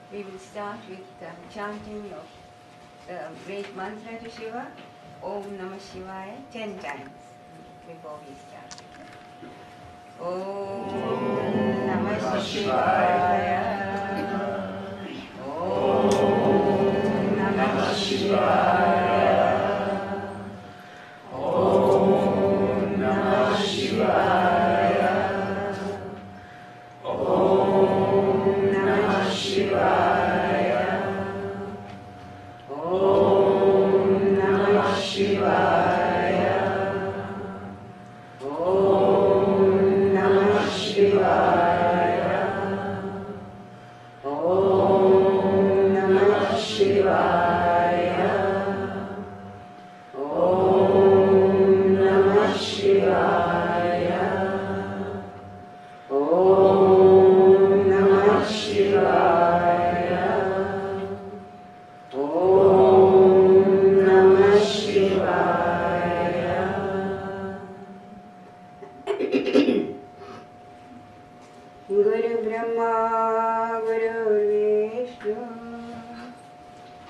We will start with chanting of the great mantra to Shiva, Om Namashivaya, 10 times before we start. Om Namashivaya. Om Namashivaya. Om Namashivaya. Om Namashivaya. Om Namashivaya. Om Namashivaya. Om Namashivaya. Om Namashivaya. Om Namashivaya. Om Namashivaya. Guru Brahma, Guru Vishnu,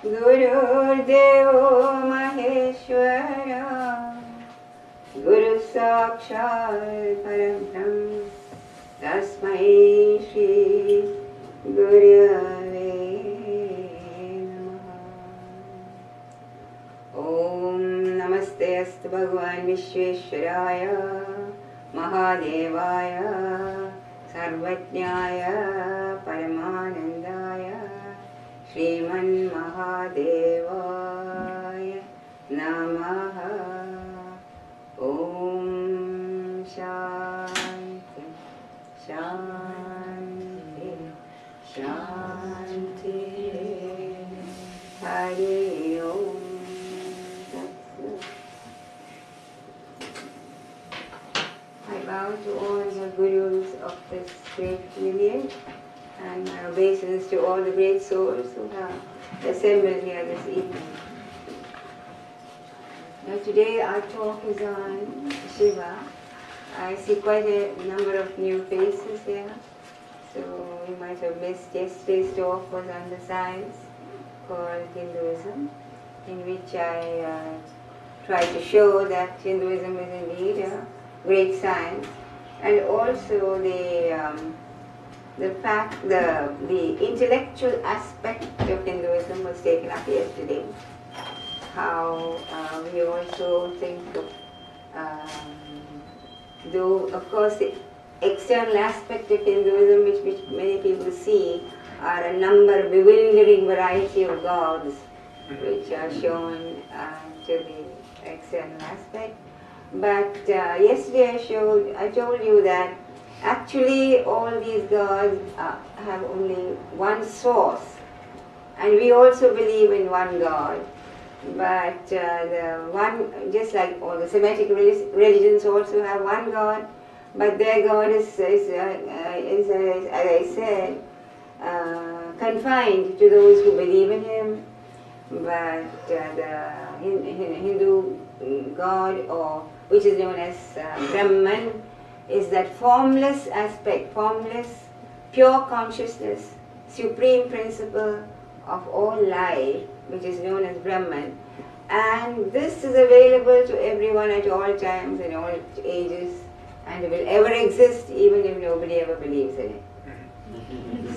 Guru Deva Maheshwara, Guru Sakshat Parabrahma, Tasmai Shri Gurave Namaha. Om Namaste Astu Bhagavan Vishveshwaraya, Mahadevaya, Sarvajnaya, Paramanandaya, Shriman Mahadevaya Namaha. Om Shanti, Shanti, Shanti. Hari Om. I bow to all the gurus of this great lineage and my obeisance to all the great souls who have assembled here this evening. Now today our talk is on Shiva. I see quite a number of new faces here, so you might have missed yesterday's talk was on the science called Hinduism, in which I tried to show that Hinduism is indeed a great science, and also the intellectual aspect of Hinduism was taken up yesterday. How we also think of, though of course the external aspect of Hinduism, which many people see, are a number, bewildering variety of gods, which are shown to the external aspect. But yesterday I told you that actually all these gods have only one source, and we also believe in one God. But the one, just like all the Semitic religions also have one God, but their God is as I said, confined to those who believe in Him. But the Hindu God, or which is known as Brahman, is that formless aspect, formless, pure consciousness, supreme principle of all life, which is known as Brahman. And this is available to everyone at all times, in all ages, and will ever exist even if nobody ever believes in it.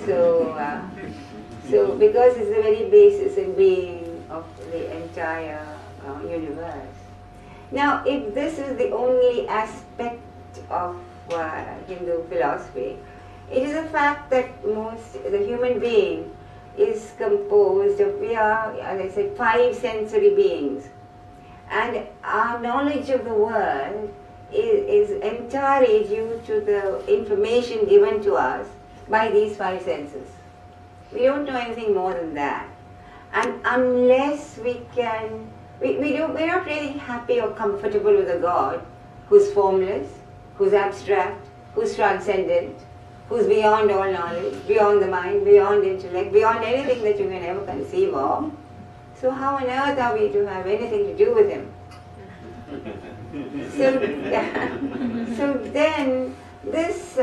So because it's the very basis and being of the entire universe. Now, if this is the only aspect of Hindu philosophy, it is a fact that the human being is composed of, we are, as I said, 5 sensory beings. And our knowledge of the world is entirely due to the information given to us by these 5 senses. We don't know anything more than that. And unless we can, we're not really happy or comfortable with a God who's formless, who's abstract, who's transcendent, who's beyond all knowledge, beyond the mind, beyond intellect, beyond anything that you can ever conceive of. So how on earth are we to have anything to do with Him? So then this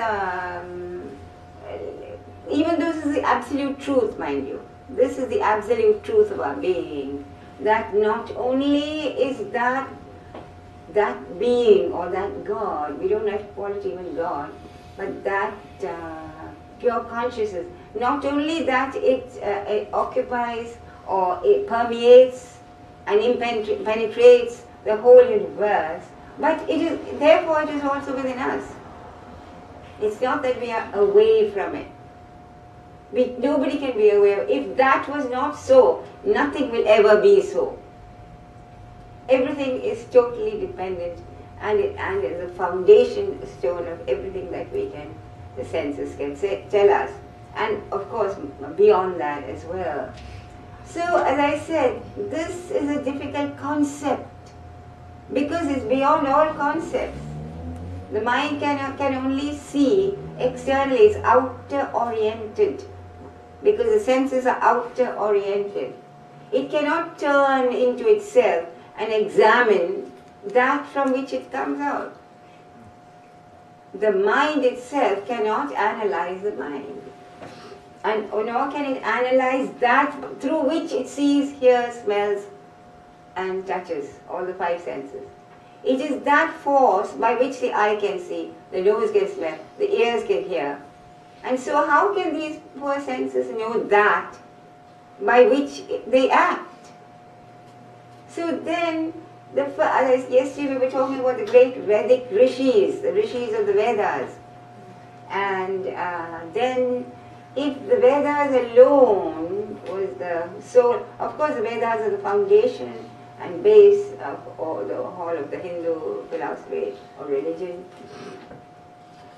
even though this is the absolute truth, mind you, this is the absolute truth of our being, that not only is that being or that God, we don't have to call it even God, but that pure consciousness, not only that it occupies or it permeates and penetrates the whole universe, but therefore it is also within us. It's not that we are away from it. Nobody can be aware. If that was not so, nothing will ever be so. Everything is totally dependent, and is the foundation stone of everything that the senses can tell us, and of course beyond that as well. So, as I said, this is a difficult concept because it's beyond all concepts. The mind can only see externally, it's outer oriented, because the senses are outer oriented. It cannot turn into itself and examine that from which it comes out. The mind itself cannot analyze the mind, and nor can it analyze that through which it sees, hears, smells and touches, all the five senses. It is that force by which the eye can see, the nose can smell, the ears can hear. And so how can these four senses know that by which they act? So then, yesterday we were talking about the great Vedic rishis, the rishis of the Vedas. And then, if the Vedas alone was the soul, of course the Vedas are the foundation and base of the whole of the Hindu philosophy or religion.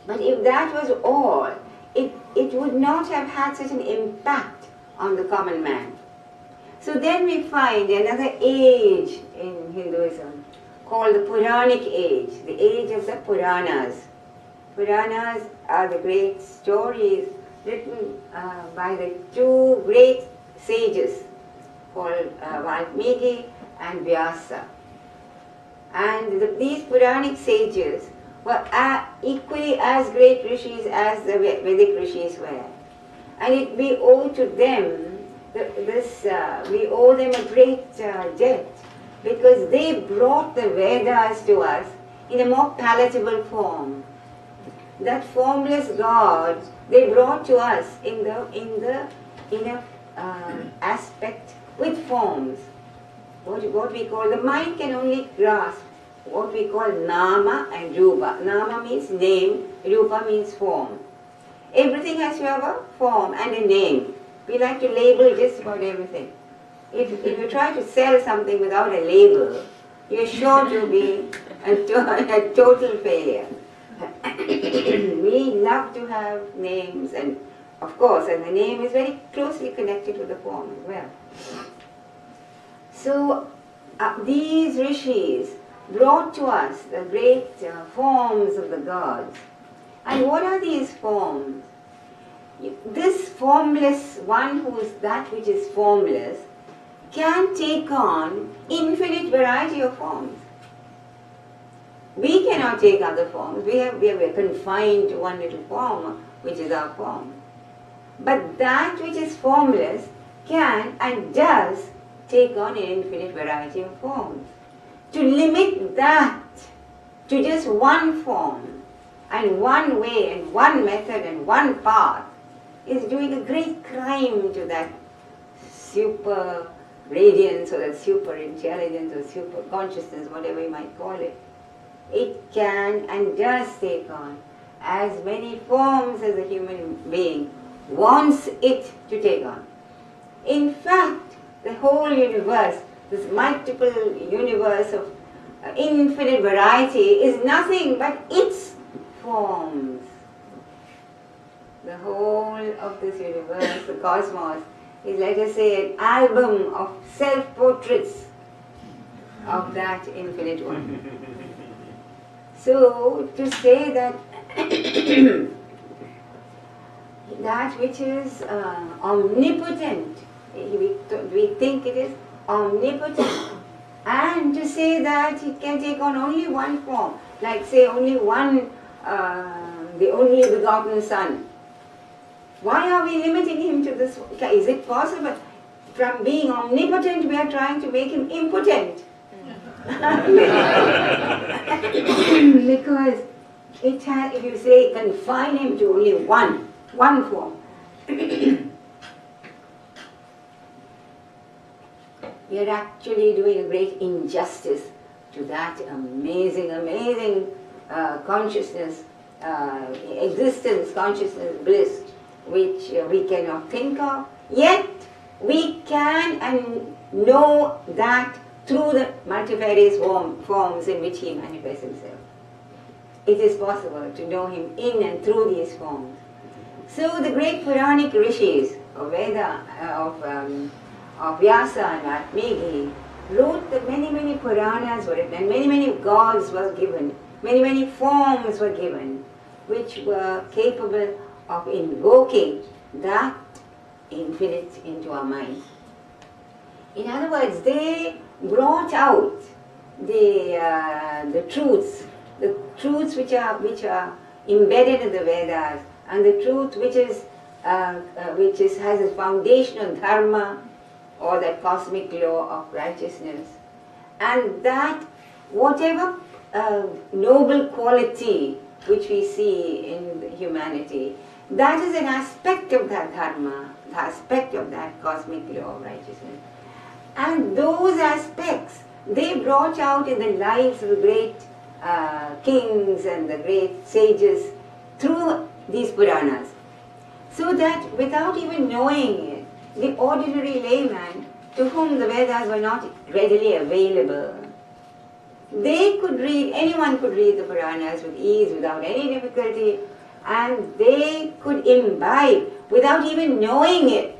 But if that was all, it would not have had such an impact on the common man. So then we find another age in Hinduism called the Puranic age, the age of the Puranas. Puranas are the great stories written by the two great sages called Valmiki and Vyasa. And these Puranic sages were equally as great rishis as the Vedic rishis were. And we owe to them we owe them a great debt, because they brought the Vedas to us in a more palatable form. That formless God they brought to us in a aspect with forms. What we call, the mind can only grasp what we call Nama and Rupa. Nama means name, Rupa means form. Everything has to have a form and a name. We like to label just about everything. If you try to sell something without a label, you're sure to be a total failure. We love to have names, and of course, and the name is very closely connected to the form as well. So these rishis brought to us the great forms of the gods. And what are these forms? This formless one, who is that which is formless, can take on infinite variety of forms. We cannot take other forms. We are confined to one little form, which is our form. But that which is formless can and does take on an infinite variety of forms. To limit that to just one form and one way and one method and one path is doing a great crime to that super radiance or that super intelligence or super consciousness, whatever you might call it. It can and does take on as many forms as a human being wants it to take on. In fact, the whole universe, this multiple universe of infinite variety, is nothing but its forms. The whole of this universe, the cosmos, is, let us say, an album of self-portraits of that infinite one. So, to say that that which is omnipotent, we think it is omnipotent, and to say that it can take on only one form, like say only one, the only begotten Son. Why are we limiting him to this? Is it possible? From being omnipotent, we are trying to make him impotent. Because it has, if you say confine him to only one form, we are actually doing a great injustice to that amazing consciousness, existence, consciousness, bliss, which we cannot think of. Yet we can and know that through the multifarious forms in which he manifests himself. It is possible to know him in and through these forms. So the great Puranic rishis of Veda, of Vyasa and Valmiki, wrote that many Puranas were written, and many gods were given, many forms were given, which were capable of invoking that infinite into our minds. In other words, they brought out the truths which are embedded in the Vedas, and the truth which has a foundational dharma, or that cosmic law of righteousness, and that whatever noble quality which we see in humanity, that is an aspect of that dharma, the aspect of that cosmic law of righteousness. And those aspects, they brought out in the lives of the great kings and the great sages through these Puranas. So that without even knowing it, the ordinary layman, to whom the Vedas were not readily available, they could read, anyone could read the Puranas with ease, without any difficulty, and they could imbibe, without even knowing it,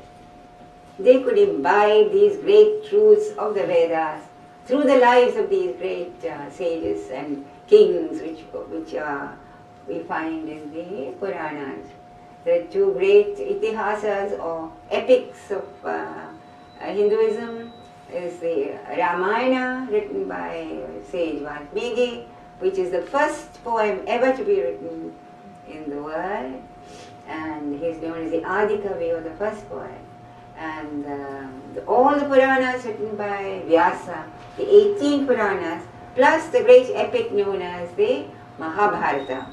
they could imbibe these great truths of the Vedas through the lives of these great sages and kings, which we find in the Puranas. The two great itihasas or epics of Hinduism is the Ramayana, written by sage Valmiki, which is the first poem ever to be written in the world, and he is known as the Adikavi, or the first poet. And all the Puranas written by Vyasa, the 18 Puranas, plus the great epic known as the Mahabharata.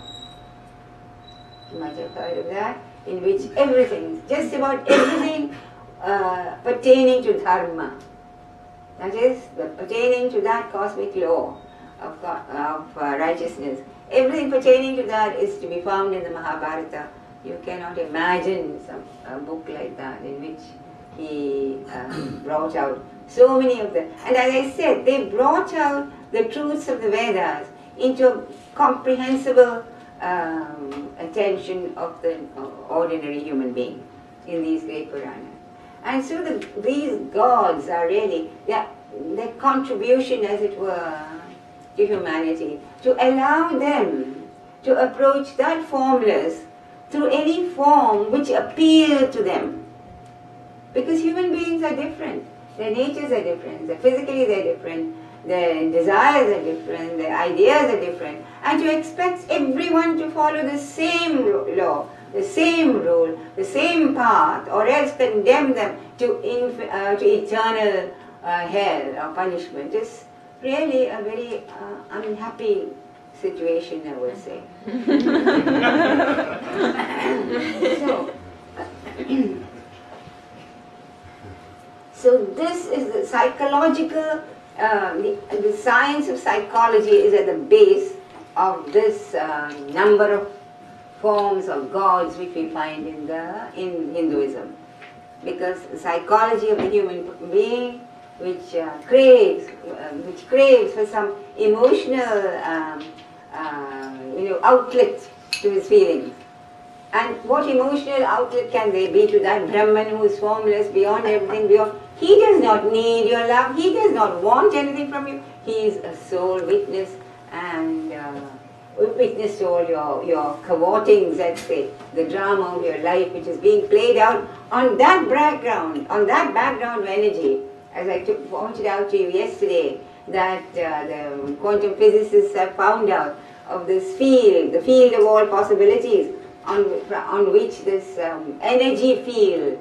You might have heard of that, in which everything, just about everything pertaining to dharma, that is, pertaining to that cosmic law of righteousness, everything pertaining to that is to be found in the Mahabharata. You cannot imagine a book like that in which he brought out so many of them. And as I said, they brought out the truths of the Vedas into a comprehensible attention of the ordinary human being in these great Puranas. And so these gods are really, their contribution, as it were, to humanity, to allow them to approach that formless through any form which appeal to them. Because human beings are different, their natures are different, physically they're different, their desires are different, their ideas are different, and to expect everyone to follow the same law, the same rule, the same path, or else condemn them to eternal hell or punishment is really a very unhappy situation, I would say. So this is the psychological, the science of psychology is at the base of this number of forms of gods which we find in Hinduism. Because the psychology of the human being, which craves for some emotional outlet to his feelings. And what emotional outlet can they be to that Brahman who is formless, beyond everything, beyond? He does not need your love, he does not want anything from you. He is a sole witness, and witness to all your cavortings, let's say, the drama of your life which is being played out on that background of energy. As I pointed out to you yesterday, that the quantum physicists have found out of this field, the field of all possibilities, on which this energy field,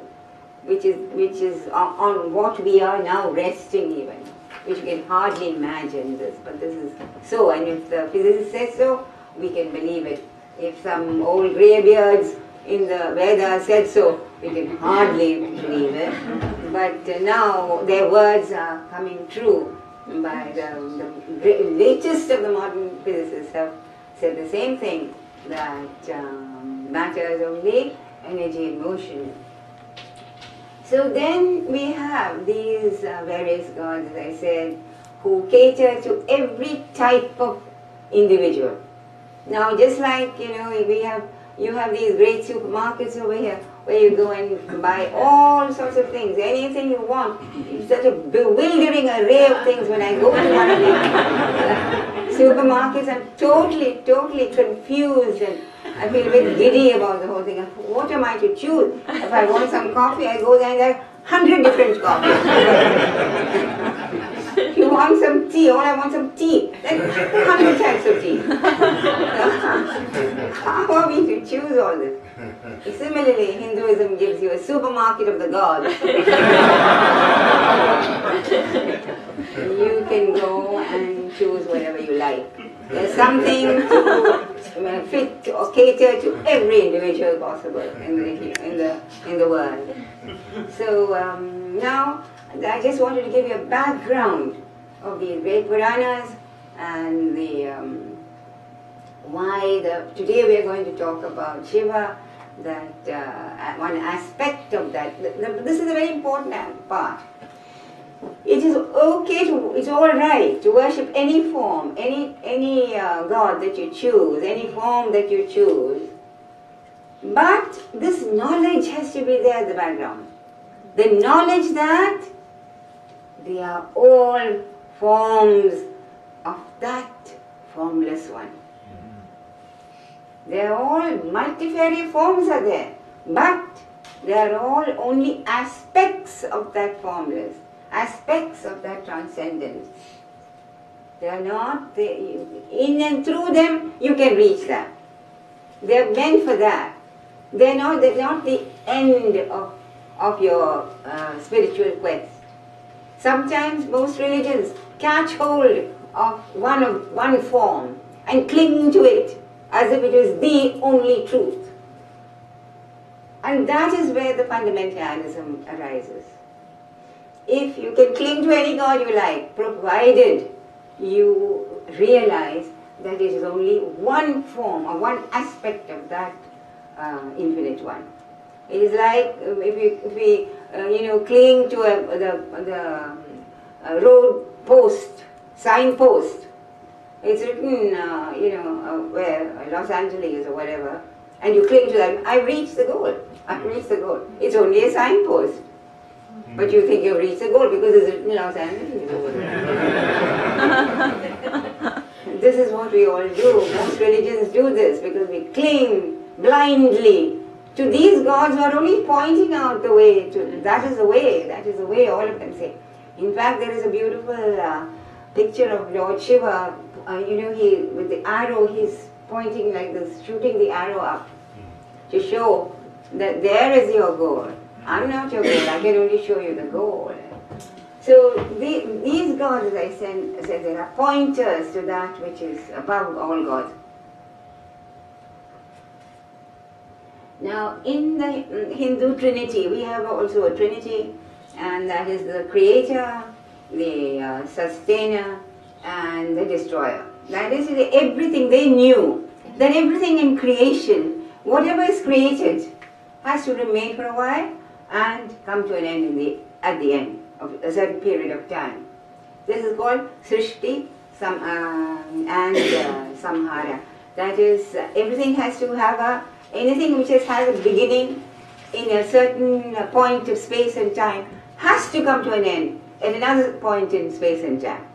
which is on what we are now resting even, which you can hardly imagine this, but this is so, and if the physicist says so, we can believe it. If some old greybeards in the Vedas said so, we can hardly believe it. But now their words are coming true. By the latest of the modern physicists have said the same thing, that matter is only energy in motion. So then we have these various gods, as I said, who cater to every type of individual. Now, just like, you have these great supermarkets over here where you go and buy all sorts of things, anything you want. It's such a bewildering array of things. When I go to one of these supermarkets, I'm totally confused, and I feel a bit giddy about the whole thing. What am I to choose? If I want some coffee, I go there and there are 100 different coffees. You want some tea, I want some tea. Then 100 types of tea. How are we to choose all this? Similarly, Hinduism gives you a supermarket of the gods. You can go and choose whatever you like. There's something to fit or cater to every individual possible in the world. So now I just wanted to give you a background of the great Puranas and today we are going to talk about Shiva, that one aspect of that. This is a very important part. It is okay it's all right to worship any form, any god that you choose, any form that you choose. But this knowledge has to be there in the background. The knowledge that they are all forms of that formless one. They are all multifarious forms are there, but they are all only aspects of that formless, aspects of that transcendence. They are not, in and through them you can reach that. They are meant for that. They're not the end of your spiritual quest. Sometimes most religions catch hold of one form and cling to it as if it is the only truth. And that is where the fundamentalism arises. If you can cling to any god you like, provided you realize that it is only one form or one aspect of that infinite one. It is like if we cling to the road post, sign post. It's written, where Los Angeles or whatever, and you cling to that. I've reached the goal. I've reached the goal. It's only a signpost, but you think you've reached the goal because it's written Los Angeles. This is what we all do. Most religions do this because we cling blindly to these gods who are only pointing out the way. That is the way, all of them say. In fact, there is a beautiful picture of Lord Shiva. He with the arrow, he's pointing like this, shooting the arrow up to show that there is your goal. I'm not your goal, I can only show you the goal. So these gods, as I said, they are pointers to that which is above all gods. Now, in the Hindu Trinity, we have also a Trinity, and that is the creator, the sustainer, and the destroyer. That is, everything they knew, that everything in creation, whatever is created, has to remain for a while and come to an end at the end of a certain period of time. This is called Srishti and Samhara. That is, everything has to have anything which has had a beginning in a certain point of space and time has to come to an end at another point in space and time.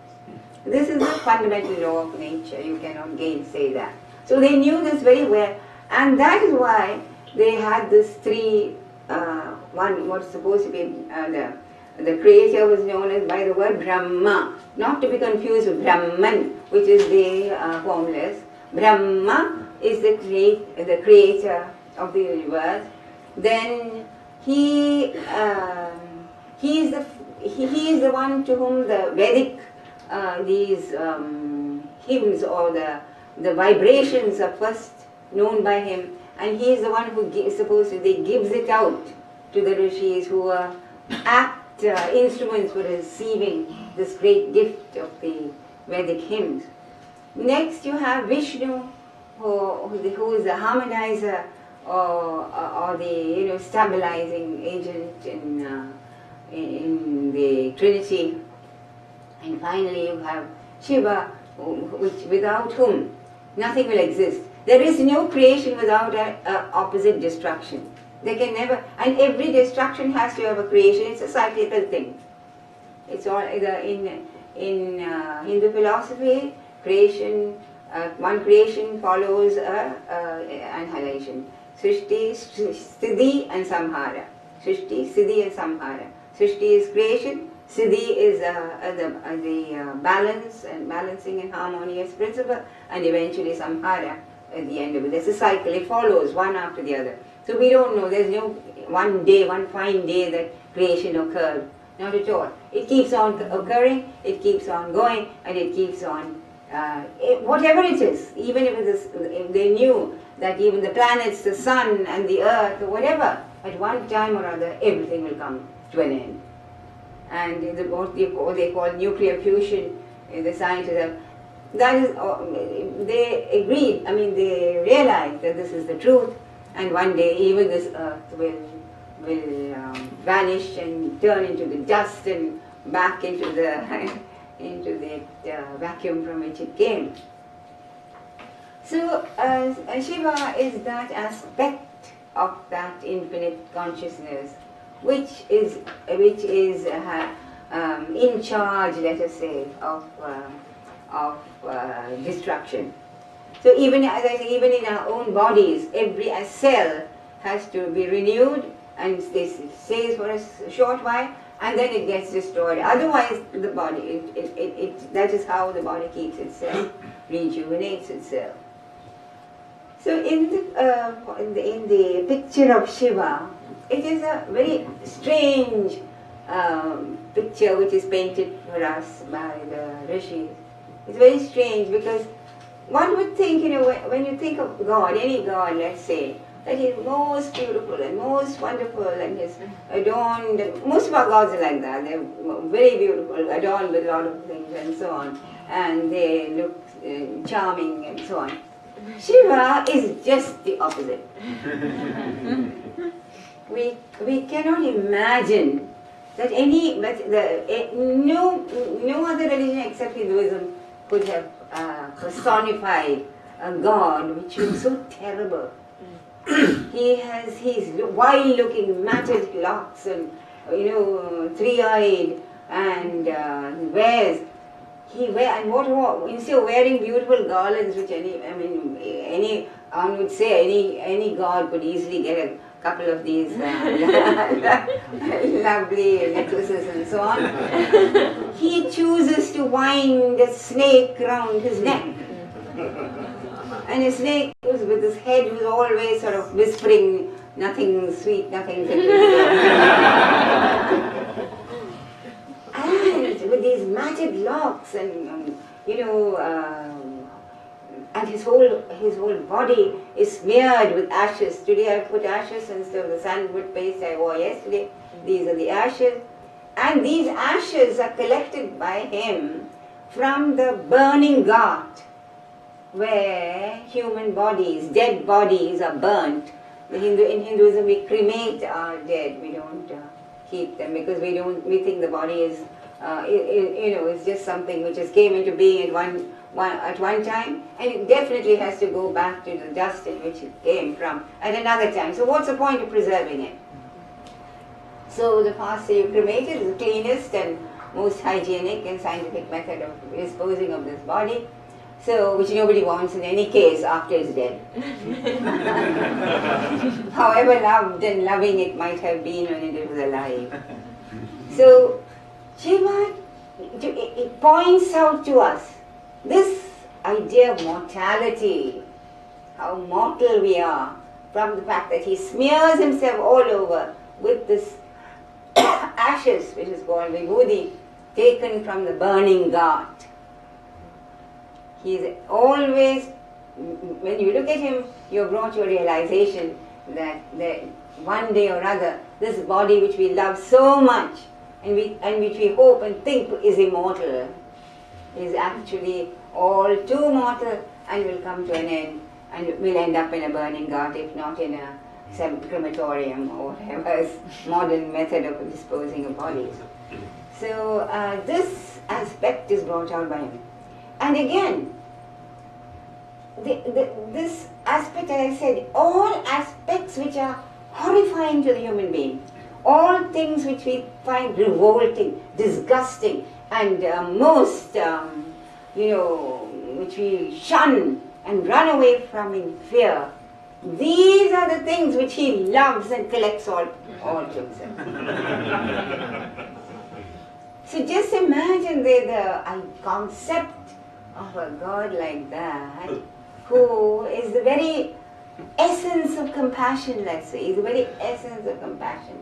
This is the fundamental law of nature. You cannot gainsay that. So they knew this very well, and that is why they had this three. One was supposed to be the creator was known as by the word Brahma, not to be confused with Brahman, which is the formless. Brahma is the creator of the universe, then he is the one to whom the Vedic these hymns or the vibrations are first known by him, and he is the one who supposedly gives it out to the rishis, who are apt instruments for receiving this great gift of the Vedic hymns. Next you have Vishnu, who is the harmonizer or the stabilizing agent in the Trinity. And finally you have Shiva, without whom nothing will exist. There is no creation without an opposite destruction. They can never, and every destruction has to have a creation. It's a cyclical thing. It's all in Hindu philosophy. Creation, one creation follows annihilation. Srishti, Siddhi and Samhara. Srishti, Siddhi and Samhara. Srishti is creation. Siddhi is the balance and balancing and harmonious principle, and eventually Samhara at the end of it. There's a cycle. It follows one after the other. So we don't know. There's no one fine day that creation occurred. Not at all. It keeps on occurring. It keeps on going, and it keeps on. Whatever it is, even if they knew that even the planets, the sun and the earth, or whatever, at one time or other, everything will come to an end. And what they call nuclear fusion, the scientists have, that is, they agreed, they realized that this is the truth, and one day even this earth will vanish and turn into the dust and back into the into that vacuum from which it came. So Shiva is that aspect of that infinite consciousness which is in charge, let us say, of destruction. So even, as I say, even in our own bodies, every cell has to be renewed, and this stays for a short while, and then it gets destroyed. Otherwise, the body, that is how the body keeps itself, rejuvenates itself. So in the picture of Shiva, it is a very strange picture which is painted for us by the rishis. It's very strange because one would think, when you think of God, any God, let's say, that he's most beautiful and most wonderful and is adorned. Most of our gods are like that. They're very beautiful, adorned with a lot of things and so on. And they look charming and so on. Shiva is just the opposite. We cannot imagine that no other religion except Hinduism could have personified a God which was so terrible. He has his wild-looking matted locks and three-eyed, and instead of wearing beautiful garlands, which one would say any god could easily get a couple of these lovely necklaces and so on. He chooses to wind a snake round his neck. And a snake with his head was always sort of whispering, nothing sweet, nothing sweet. And with these matted locks and and his whole body is smeared with ashes. Today I put ashes instead of the sandalwood paste I wore yesterday. These are the ashes. And these ashes are collected by him from the burning ghat, where human bodies, dead bodies are burnt. In Hinduism we cremate our dead. We don't keep them because we think the body is it's just something which just came into being at one time, and it definitely has to go back to the dust in which it came from at another time. So what's the point of preserving it? So the faster you cremate it is the cleanest and most hygienic and scientific method of disposing of this body. So, which nobody wants in any case after it's dead. However loved and loving it might have been when it was alive. So, Shiva, it points out to us this idea of mortality, how mortal we are, from the fact that he smears himself all over with this ashes, which is called vibhuti, taken from the burning ghat. He is always, when you look at him, you're brought to a realization that one day or other, this body which we love so much and which we hope and think is immortal, is actually all too mortal and will come to an end and will end up in a burning ghat, if not in a crematorium or whatever modern method of disposing of bodies. So this aspect is brought out by him. And again, this aspect, as I said, all aspects which are horrifying to the human being, all things which we find revolting, disgusting, and most, which we shun and run away from in fear, these are the things which he loves and collects all to himself. So just imagine the concept of a God like that, who is the very essence of compassion, let's say, is the very essence of compassion.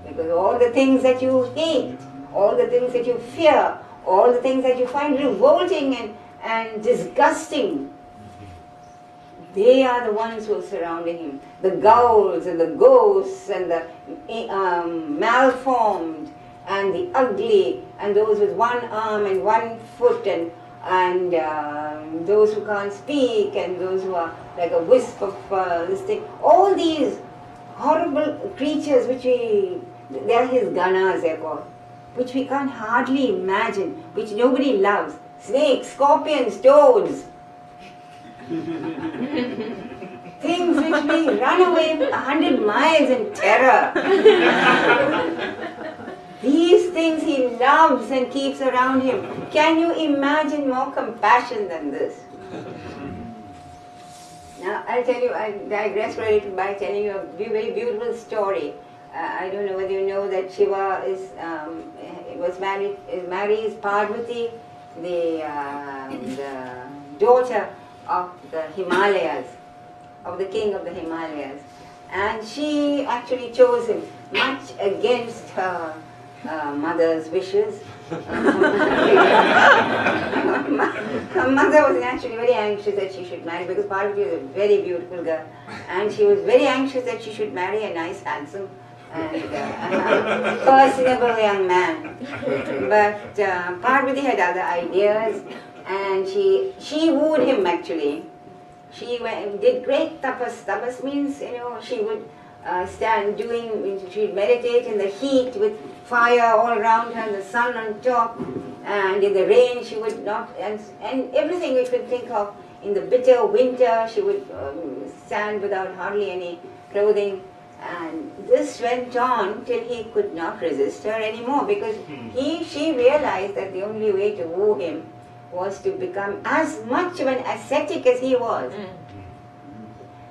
Because all the things that you hate, all the things that you fear, all the things that you find revolting and disgusting, they are the ones who are surrounding him. The ghouls and the ghosts and the malformed and the ugly and those with one arm and one foot and those who can't speak and those who are like a wisp of this thing. All these horrible creatures they are his ganas, they're called, which we can't hardly imagine, which nobody loves. Snakes, scorpions, toads. Things which we run away 100 miles in terror. These things he loves and keeps around him. Can you imagine more compassion than this? Now I'll tell you, I digress for a little by telling you a very beautiful story. I don't know whether you know that Shiva marries Parvati, the daughter of the Himalayas, of the king of the Himalayas. And she actually chose him, much against her mother's wishes. Her mother was actually very anxious that she should marry, because Parvati was a very beautiful girl, and she was very anxious that she should marry a nice, handsome, and personable young man. But Parvati had other ideas, and she wooed him actually. She did great tapas. Tapas means, she would she'd meditate in the heat with fire all around her, the sun on top, and in the rain she would not, and everything you could think of. In the bitter winter she would stand without hardly any clothing, and this went on till he could not resist her anymore, because she realized that the only way to woo him was to become as much of an ascetic as he was.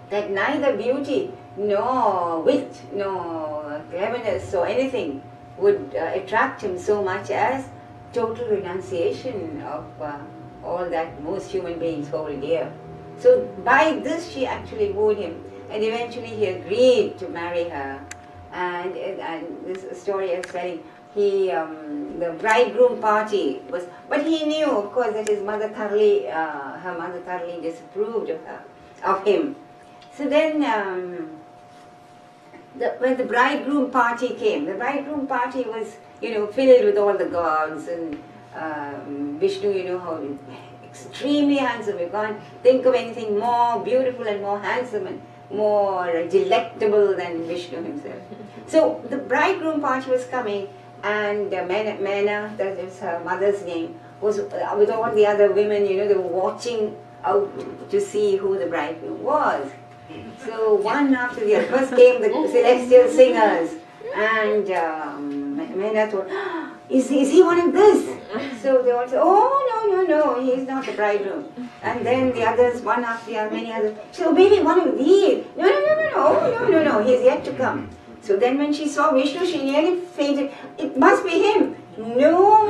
That neither beauty, nor wit, nor cleverness, or anything would attract him so much as total renunciation of all that most human beings hold dear. So by this she actually wooed him, and eventually he agreed to marry her. And this story is telling, the bridegroom party was, but he knew, of course, that her mother thoroughly disapproved of him. So then, when the bridegroom party came, the bridegroom party was, filled with all the gods, and Vishnu, how extremely handsome. You can't think of anything more beautiful and more handsome and more delectable than Vishnu himself. So the bridegroom party was coming, and Mena, that is her mother's name, was with all the other women, they were watching out to see who the bridegroom was. So one after the other, first came the celestial singers, and Mena thought, is he one of this? So they all said, oh, no, he's not the bridegroom. And then the others, one after the other, many others, so maybe one of these. No, he's yet to come. So then when she saw Vishnu, she nearly fainted. It must be him. No,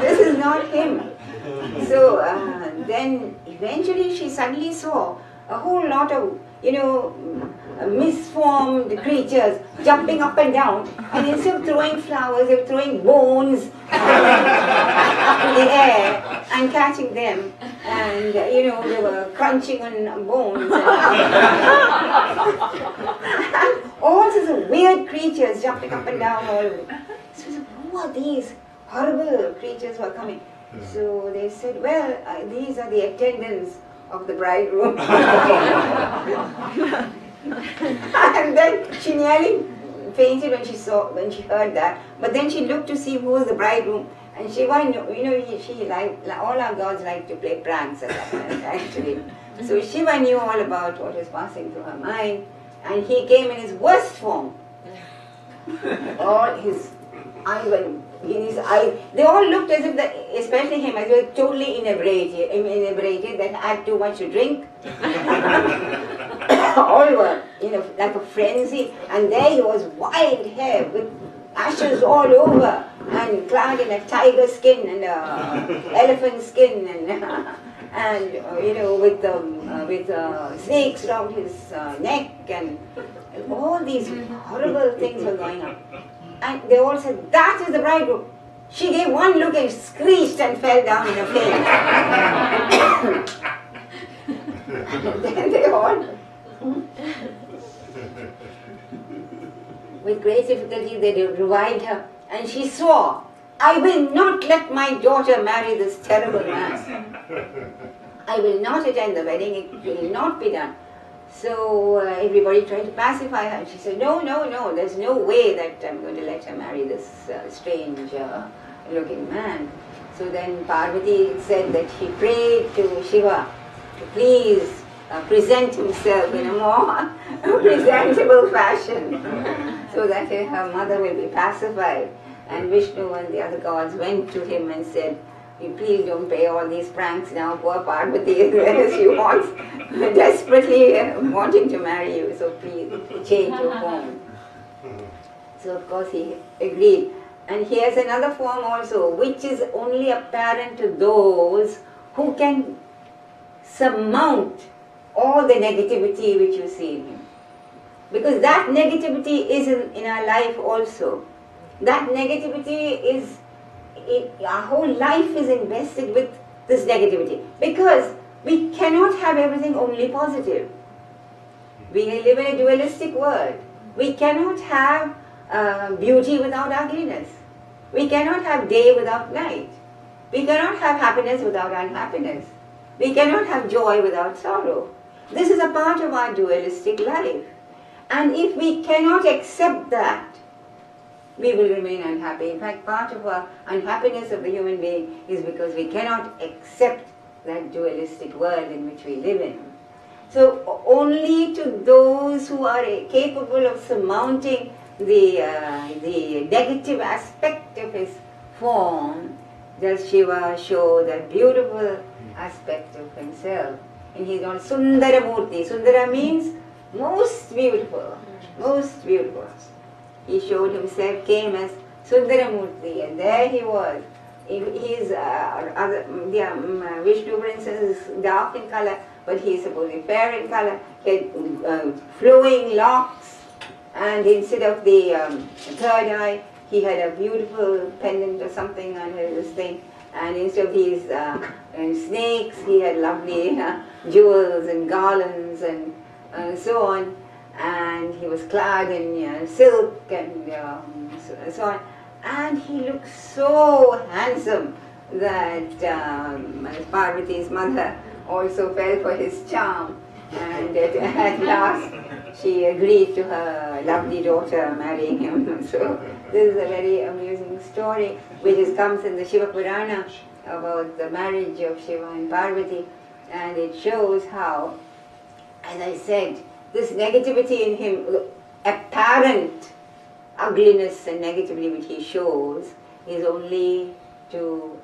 this is not him. So then eventually she suddenly saw a whole lot of, misformed creatures jumping up and down, and instead of throwing flowers, they were throwing bones up in the air and catching them, and they were crunching on bones. And all sorts of weird creatures jumping up and down all over. So who are these horrible creatures who are coming? So they said, well, these are the attendants of the bridegroom. And then she nearly fainted when she heard that. But then she looked to see who was the bridegroom. And Shiva, she all our gods like to play pranks at that time, actually. So Shiva knew all about what was passing through her mind. And he came in his worst form. All his eyes were, they all looked as if, especially him, as if they were totally inebriated, that had too much to drink. All were, like a frenzy. And there he was, wild hair with ashes all over, and clad in a tiger skin and elephant skin, and with snakes around his neck, and all these horrible things were going on. And they all said, that is the bridegroom. She gave one look and screeched and fell down in a flame. And then they all, with great difficulty, they revived her, and she swore, I will not let my daughter marry this terrible man. I will not attend the wedding, it will not be done. So everybody tried to pacify her, and she said, no, there's no way that I'm going to let her marry this strange looking man. So then Parvati said that she prayed to Shiva to please present himself in a more presentable fashion, so that her mother will be pacified. And Vishnu and the other gods went to him and said, please don't play all these pranks now. Poor Parvati is there. She wants, desperately wanting to marry you, so please change your form. So of course he agreed. And he has another form also, which is only apparent to those who can surmount all the negativity which you see in him. Because that negativity is in our life also. That negativity is, our whole life is invested with this negativity. Because we cannot have everything only positive. We live in a dualistic world. We cannot have beauty without ugliness. We cannot have day without night. We cannot have happiness without unhappiness. We cannot have joy without sorrow. This is a part of our dualistic life. And if we cannot accept that, we will remain unhappy. In fact, part of our unhappiness of the human being is because we cannot accept that dualistic world in which we live in. So only to those who are capable of surmounting the negative aspect of his form does Shiva show that beautiful aspect of himself. And he's on Sundaramurti. Sundara means most beautiful, most beautiful. He showed himself, came as Sundaramurti, and there he was. Vishnu, for instance, is dark in color, but he is supposedly fair in color. He had flowing locks, and instead of the third eye, he had a beautiful pendant or something on his thing. And instead of these snakes, he had lovely jewels and garlands and so on. And he was clad in silk and so on. And he looked so handsome that Parvati's mother also fell for his charm. And at last she agreed to her lovely daughter marrying him. So this is a very amusing story which comes in the Shiva Purana about the marriage of Shiva and Parvati. And it shows how, as I said, this negativity in him, apparent ugliness and negativity which he shows, is only to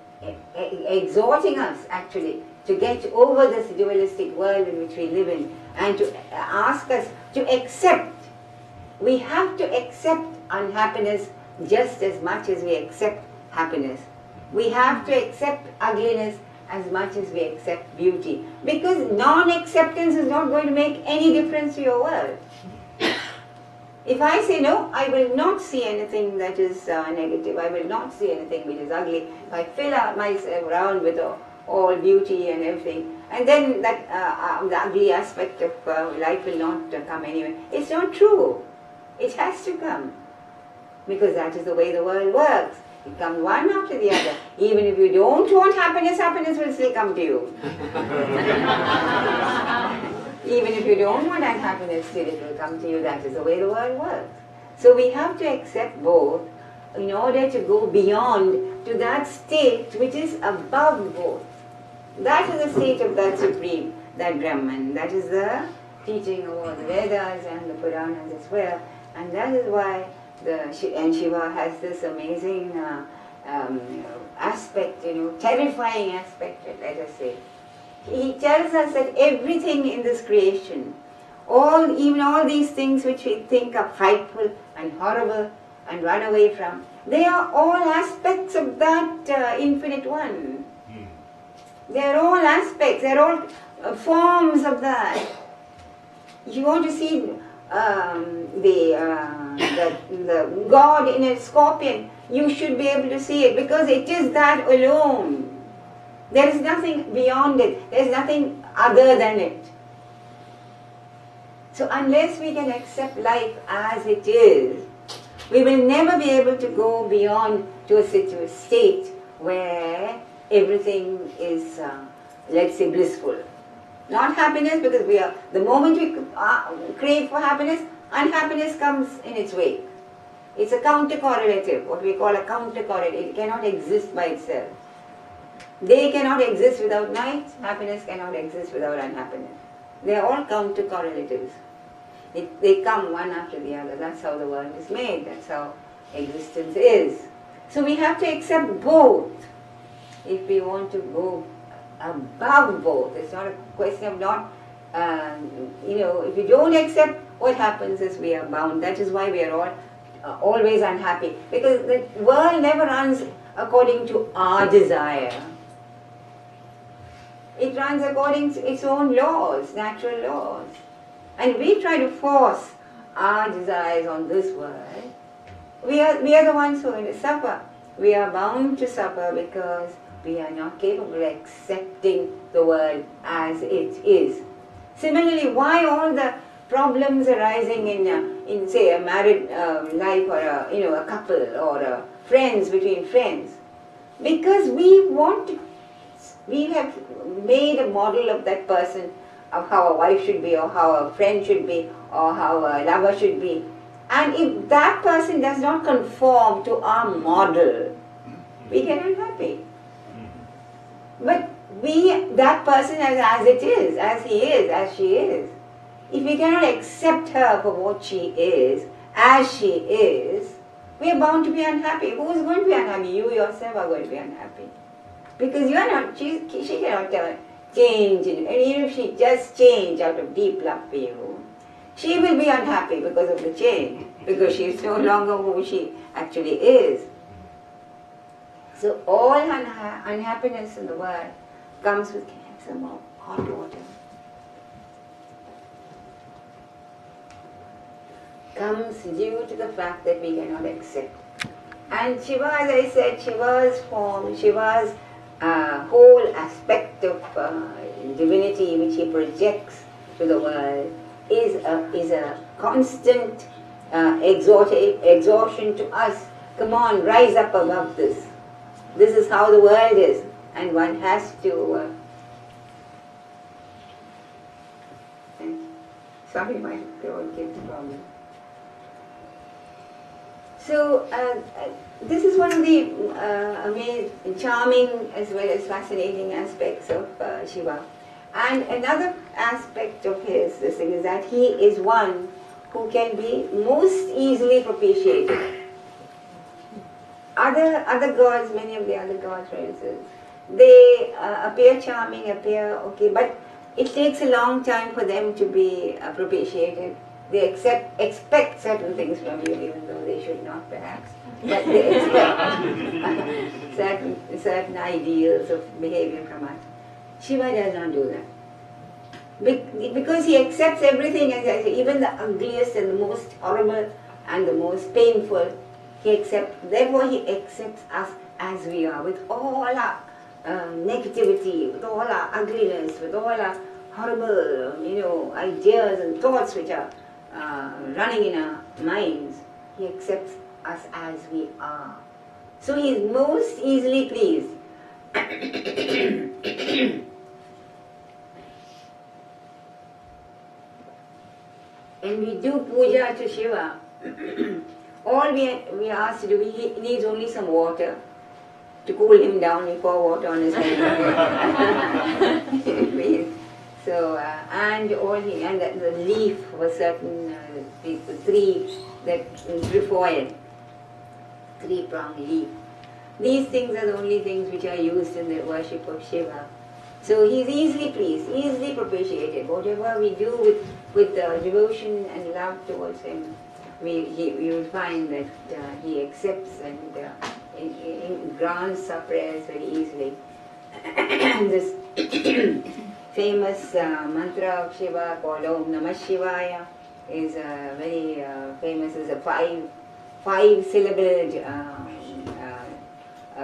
exhorting us actually to get over this dualistic world in which we live in, and to ask us to accept. We have to accept unhappiness just as much as we accept happiness. We have to accept ugliness as much as we accept beauty. Because non-acceptance is not going to make any difference to your world. If I say no, I will not see anything that is negative, I will not see anything which is ugly. If I fill out myself around with all beauty and everything, and then that the ugly aspect of life will not come anyway. It's not true. It has to come. Because that is the way the world works. It comes one after the other. Even if you don't want happiness, happiness will still come to you. Even if you don't want unhappiness, still it will come to you. That is the way the world works. So we have to accept both in order to go beyond to that state which is above both. That is the state of that Supreme, that Brahman. That is the teaching of all the Vedas and the Puranas as well. And that is why and Shiva has this amazing aspect, terrifying aspect, let us say. He tells us that everything in this creation, even all these things which we think are frightful and horrible and run away from, they are all aspects of that infinite one. They are all aspects, they are all forms of that. If you want to see the God in a scorpion, you should be able to see it because it is that alone. There is nothing beyond it. There is nothing other than it. So unless we can accept life as it is, we will never be able to go beyond to a state where everything is, let's say, blissful. Not happiness, because the moment we crave for happiness, unhappiness comes in its wake. It's a counter-correlative, what we call a counter-correlative. It cannot exist by itself. Day cannot exist without night, happiness cannot exist without unhappiness. They are all counter-correlatives. They come one after the other. That's how the world is made. That's how existence is. So we have to accept both if we want to go above both. It's not a question of not, if you don't accept, what happens is we are bound. That is why we are all always unhappy. Because the world never runs according to our desire. It runs according to its own laws, natural laws. And we try to force our desires on this world. We are the ones who are going to suffer. We are bound to suffer because we are not capable of accepting the world as it is. Similarly, why all the problems arising in say, a married life or a couple or friends between friends? Because we have made a model of that person, of how a wife should be, or how a friend should be, or how a lover should be. And if that person does not conform to our model, we get unhappy. But that person as it is, as he is, as she is, if we cannot accept her for what she is, as she is, we are bound to be unhappy. Who is going to be unhappy? You yourself are going to be unhappy. Because you are not, she cannot change. And even if she just changed out of deep love for you, she will be unhappy because of the change. Because she is no longer who she actually is. So all unhappiness in the world comes with, can I have some more hot water? Comes due to the fact that we cannot accept. And Shiva, as I said, Shiva's form, Shiva's whole aspect of divinity which he projects to the world is a constant exhortation to us. Come on, rise up above this. This is how the world is, and one has to. Sorry, my throat gives problem. So this is one of the amazing, charming as well as fascinating aspects of Shiva. And another aspect of his thing is that he is one who can be most easily propitiated. Other gods, many of the other gods, for instance, they appear charming, appear okay, but it takes a long time for them to be propitiated. They expect certain things from you, even though they should not, perhaps. But they expect. certain ideals of behavior from us. Shiva does not do that. Because he accepts everything, as I say, even the ugliest and the most horrible and the most painful, therefore he accepts us as we are, with all our negativity, with all our ugliness, with all our horrible, ideas and thoughts which are running in our minds. He accepts us as we are. So he is most easily pleased. When we do puja to Shiva, all we are asked to do, he needs only some water to cool him down. We pour water on his head. So, and the leaf of a certain tree, that trefoil, three-pronged leaf. These things are the only things which are used in the worship of Shiva. So he is easily pleased, easily propitiated. Whatever we do with devotion and love towards him, you will find that he accepts and grants our prayers very easily. This famous mantra of Shiva called Om Namashivaya is very famous as a five-syllabled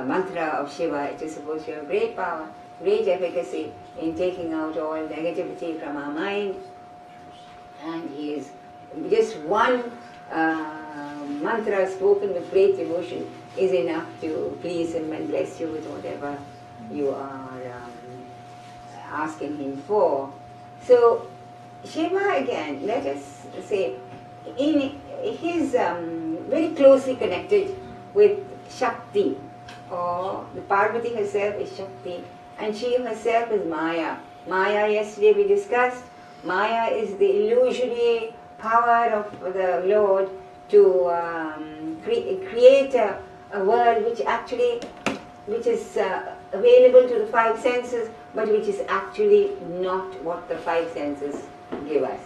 mantra of Shiva. It is supposed to have great power, great efficacy in taking out all negativity from our mind. And he is just one mantra spoken with great devotion is enough to please him and bless you with whatever you are asking him for. So Shiva, again, let us say, he's very closely connected with Shakti, or the Parvati herself is Shakti, and she herself is Maya. Maya, yesterday we discussed, Maya is the illusory power of the Lord to create a world which is available to the five senses, but which is actually not what the five senses give us.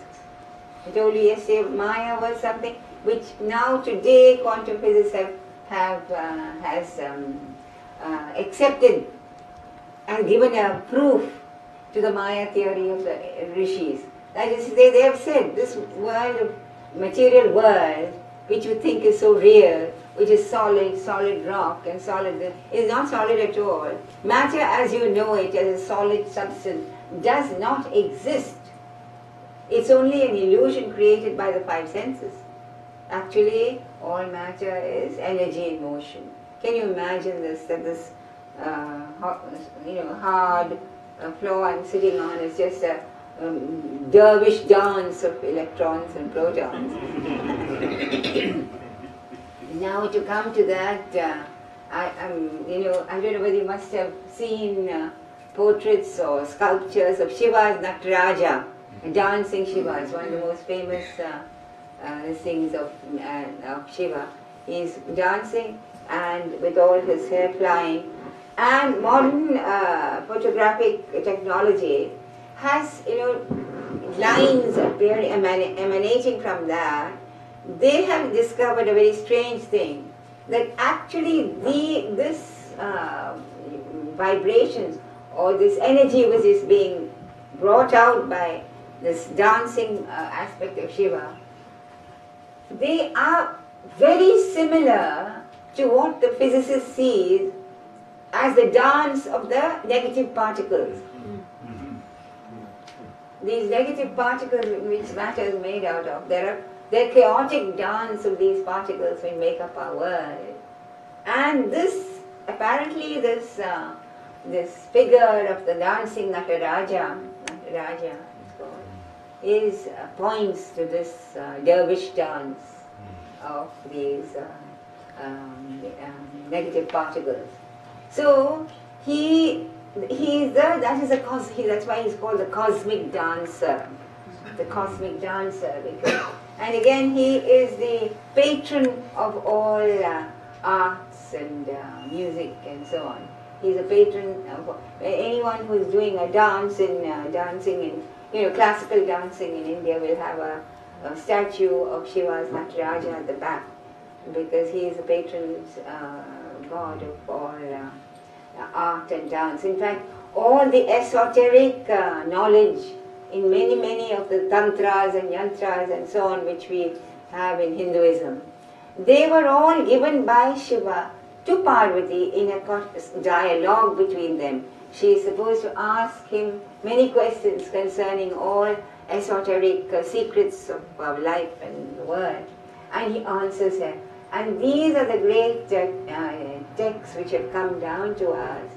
I told you yesterday, Maya was something which now today quantum physicists has accepted and given a proof to the Maya theory of the rishis. That is, they have said this world, material world, which you think is so real, which is solid rock and solid, is not solid at all. Matter as you know it as a solid substance does not exist. It's only an illusion created by the five senses. Actually, all matter is energy in motion. Can you imagine this, that this hard floor I'm sitting on is just a dervish dance of electrons and protons. Now to come to that, I don't know whether you must have seen portraits or sculptures of Shiva's Nataraja, dancing Shiva. It's one of the most famous things of Shiva. He's dancing and with all his hair flying. And modern photographic technology has, lines appearing, emanating from that. They have discovered a very strange thing, that actually this vibrations or this energy which is being brought out by this dancing aspect of Shiva, they are very similar to what the physicist sees as the dance of the negative particles. These negative particles which matter is made out of, they're chaotic dance of these particles which make up our world. And apparently this figure of the dancing Nataraja is points to this dervish dance of these negative particles. So that's why he's called the cosmic dancer. The cosmic dancer, and again he is the patron of all arts and music and so on. He's a patron of anyone who is doing a dance dancing in classical dancing in India will have a statue of Shiva's Nataraja at the back. because he is the patron god of all art and dance. In fact, all the esoteric knowledge in many of the tantras and yantras and so on which we have in Hinduism, they were all given by Shiva to Parvati in a dialogue between them. She is supposed to ask him many questions concerning all esoteric secrets of life and the world, and he answers her. And these are the great texts which have come down to us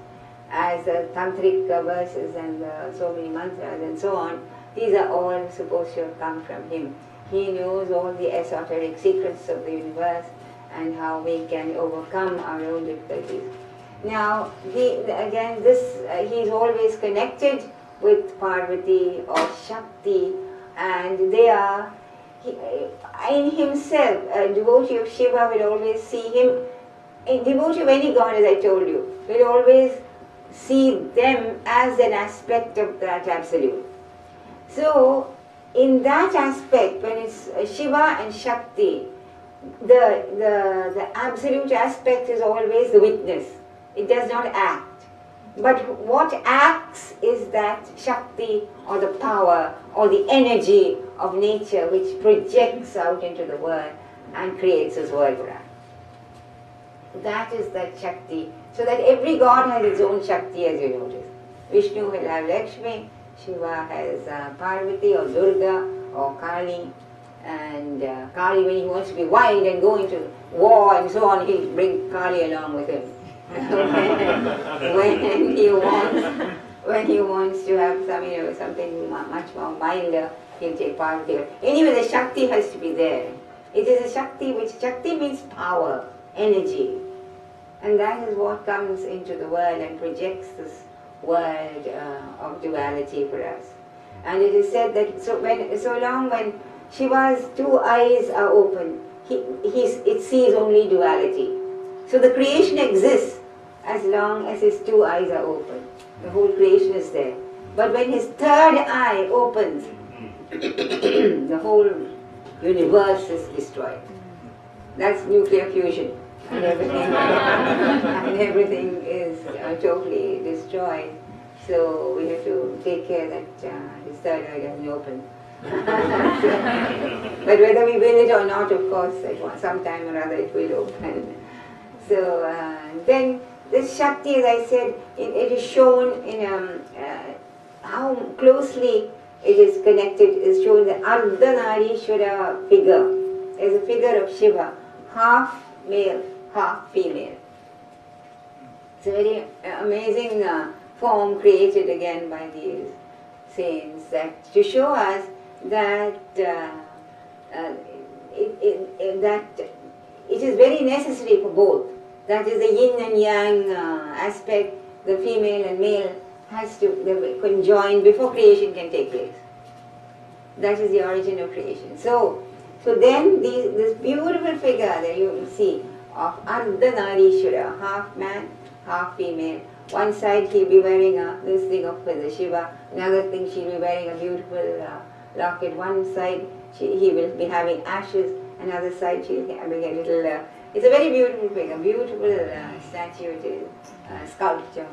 as the tantric verses and so many mantras and so on. These are all supposed to have come from him. He knows all the esoteric secrets of the universe and how we can overcome our own difficulties. Now, he's always connected with Parvati or Shakti, and they are, in himself, a devotee of Shiva will always see him, a devotee of any god, as I told you, will always see them as an aspect of that absolute. So, in that aspect, when it's Shiva and Shakti, the absolute aspect is always the witness. It does not act. But what acts is that Shakti or the power or the energy of nature which projects out into the world and creates this world for us. That is that Shakti. So that every god has its own Shakti, as you notice. Vishnu will have Lakshmi, Shiva has Parvati or Durga or Kali, and Kali, when he wants to be wild and go into war and so on, he'll bring Kali along with him. when he wants to have something much more milder, he'll take Parvati. Anyway, the Shakti has to be there. It is a Shakti Shakti means power, energy. And that is what comes into the world and projects this world of duality for us. And it is said that so long when Shiva's two eyes are open, it sees only duality. So the creation exists as long as his two eyes are open. The whole creation is there. But when his third eye opens, the whole universe is destroyed. That's nuclear fusion. And everything is totally destroyed. So we have to take care that his third eye doesn't open. But whether we will it or not, of course, at some time or other it will open. So then this Shakti, as I said, it is shown in how closely it is connected, is shown the Ardhanarishwara figure. There's a figure of Shiva, half male, half female. It's a very amazing form created again by these saints to show us that it is very necessary for both. That is the yin and yang aspect, the female and male has to conjoin before creation can take place. That is the origin of creation. So then this beautiful figure that you see of Ardhanarishwara, half man, half female. One side he'll be wearing this thing of the Shiva, another thing she'll be wearing a beautiful locket. One side he will be having ashes, another side she'll be having a little... it's a very beautiful figure, beautiful statue it is, sculpture.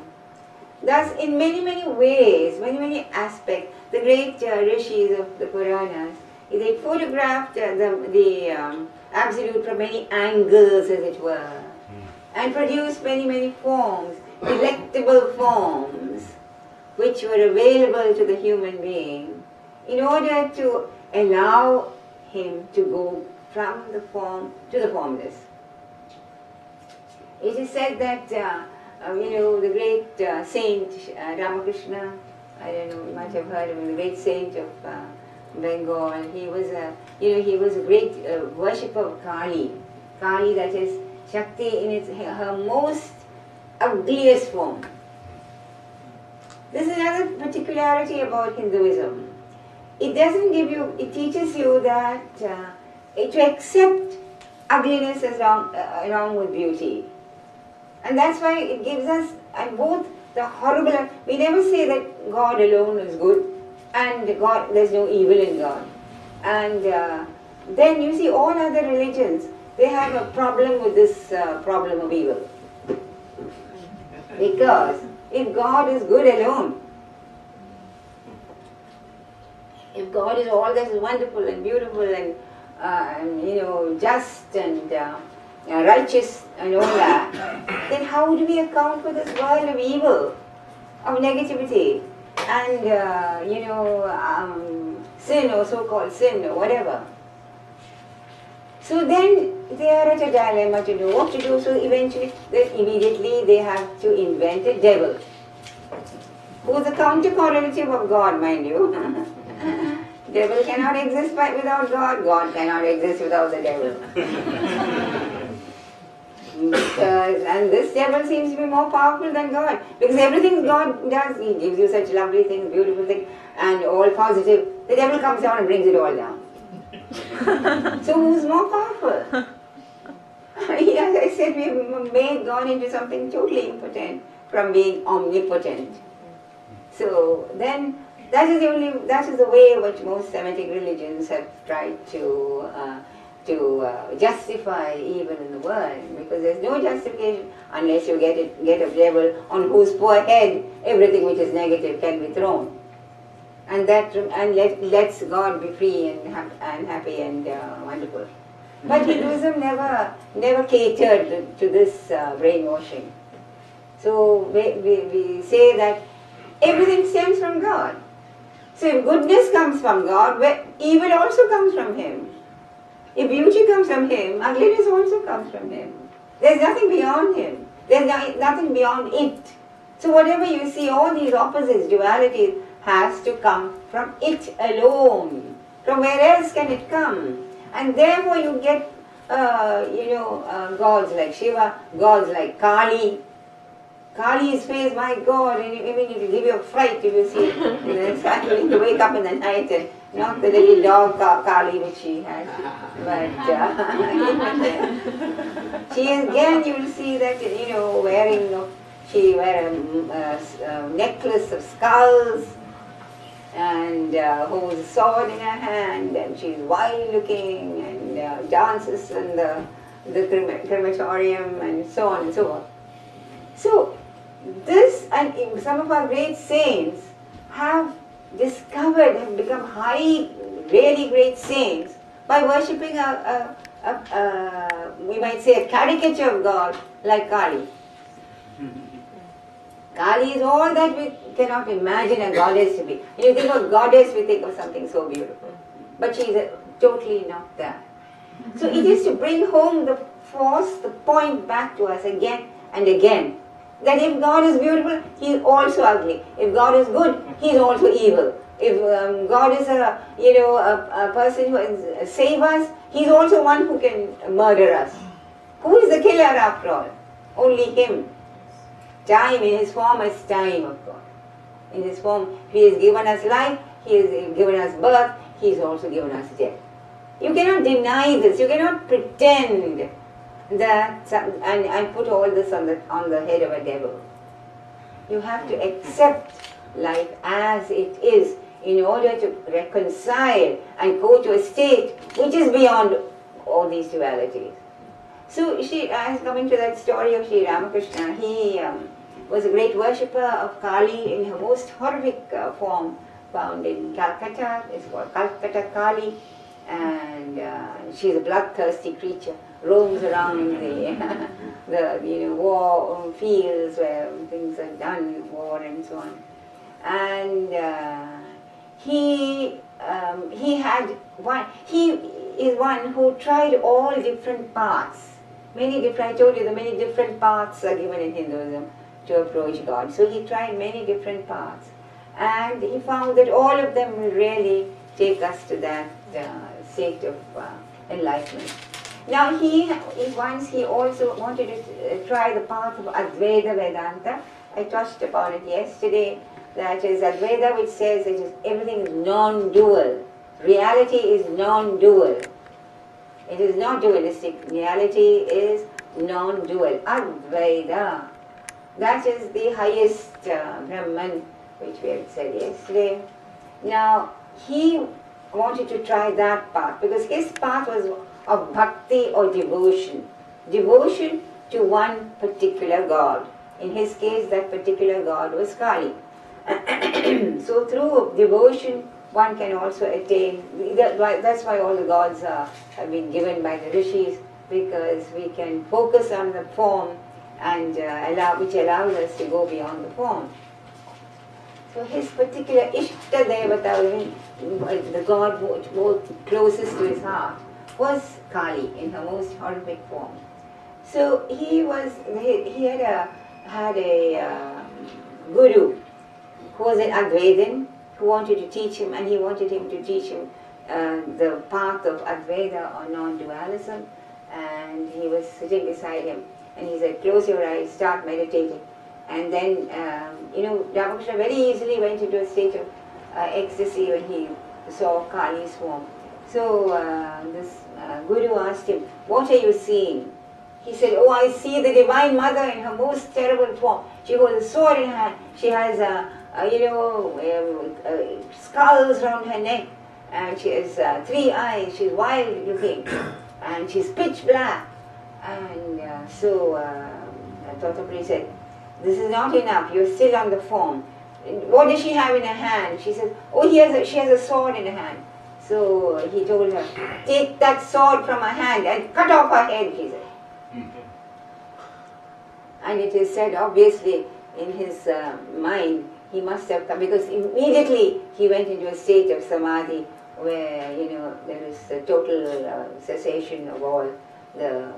Thus, in many ways, many aspects, the great rishis of the Puranas, they photographed the absolute from many angles, as it were, and produced many forms, delectable forms, which were available to the human being in order to allow him to go from the form to the formless. It is said that, the great saint Ramakrishna, I don't know, you might have heard of him, the great saint of Bengal. He was a great worshipper of Kali. Kali, that is Shakti in her most ugliest form. This is another particularity about Hinduism. It doesn't give you, it teaches you that to accept ugliness along with beauty. And that's why it gives us both the horrible, we never say that God alone is good and there's no evil in God. And then you see all other religions, they have a problem with this problem of evil. Because if God is good alone, if God is all that is wonderful and beautiful and just and righteous and all that, then how do we account for this world of evil, of negativity, and sin or so-called sin or whatever? So then they are at a dilemma to know what to do. So immediately they have to invent a devil, who is a counter-correlative of God, mind you. Devil cannot exist without God. God cannot exist without the devil. And this devil seems to be more powerful than God, because everything God does, He gives you such lovely things, beautiful things, and all positive. The devil comes down and brings it all down. So who's more powerful? As I said, we have made God into something totally impotent from being omnipotent. So then that is the way which most Semitic religions have tried to justify evil in the world, because there's no justification unless you get a devil on whose poor head everything which is negative can be thrown, and lets God be free and happy and wonderful. But Hinduism never catered to this brainwashing. So we say that everything stems from God. So if goodness comes from God, evil also comes from Him. If beauty comes from Him, ugliness also comes from Him. There's nothing beyond Him. There's nothing beyond it. So whatever you see, all these opposites, dualities, has to come from it alone. From where else can it come? And therefore you get, gods like Shiva, gods like Kali. Kali is faced, my God, and it will give you a fright if you see it. Suddenly you wake up in the night and not the little dog Kali which she has. But she is, again you will see that, she wears a necklace of skulls and holds a sword in her hand, and she's wild looking and dances in the crematorium and so on and so on. So this, and some of our great saints have become really great saints by worshipping we might say a caricature of God like Kali. Kali is all that we cannot imagine a goddess to be. When you think of goddess, we think of something so beautiful. But she is totally not that. So it is to bring home the point back to us again and again, that if God is beautiful, He is also ugly. If God is good, He is also evil. If God is a person who saves us, He is also one who can murder us. Who is the killer after all? Only Him. Time, in His form, is time of God. In His form, He has given us life, He has given us birth, He has also given us death. You cannot deny this. You cannot pretend that and put all this on the head of a devil. You have to accept life as it is in order to reconcile and go to a state which is beyond all these dualities. So coming to that story of Sri Ramakrishna, he was a great worshipper of Kali in her most horrific form, found in Calcutta. It's called Calcutta Kali, and she's a bloodthirsty creature, roams around the war fields where things are done, war and so on. And he is one who tried all different paths. I told you the many different paths are given in Hinduism to approach God. So he tried many different paths, and he found that all of them will really take us to that state of enlightenment. Now he also wanted to try the path of Advaita Vedanta. I touched upon it yesterday. That is Advaita, which says that everything is non-dual. Reality is non-dual. It is not dualistic. Reality is non-dual. Advaita. That is the highest Brahman, which we had said yesterday. Now, he wanted to try that path because his path was of bhakti or devotion. Devotion to one particular god. In his case, that particular god was Kali. So through devotion, one can also attain, that's why all the gods have been given by the rishis, because we can focus on the form and which allows us to go beyond the form. So his particular Ishta Devata, the god most closest to his heart, was Kali in her most horrific form. So he had a guru who was an Advaitin, who wanted to teach him, and he wanted him to teach him the path of Advaita or non-dualism. And he was sitting beside him, and he said, "Close your eyes, start meditating." And then, Ramakrishna very easily went into a state of ecstasy when he saw Kali's form. So this guru asked him, "What are you seeing?" He said, "Oh, I see the Divine Mother in her most terrible form. She holds a sword in her hand. She has skulls around her neck, and she has 3 eyes. She's wild looking, and she's pitch black." And Totapuri said, "This is not enough. You're still on the form. What does she have in her hand?" She said, "Oh, she has a sword in her hand." So he told her, "Take that sword from her hand and cut off her head," he said. And it is said, obviously, in his mind, he must have come, because immediately he went into a state of samadhi where, there is a total cessation of all the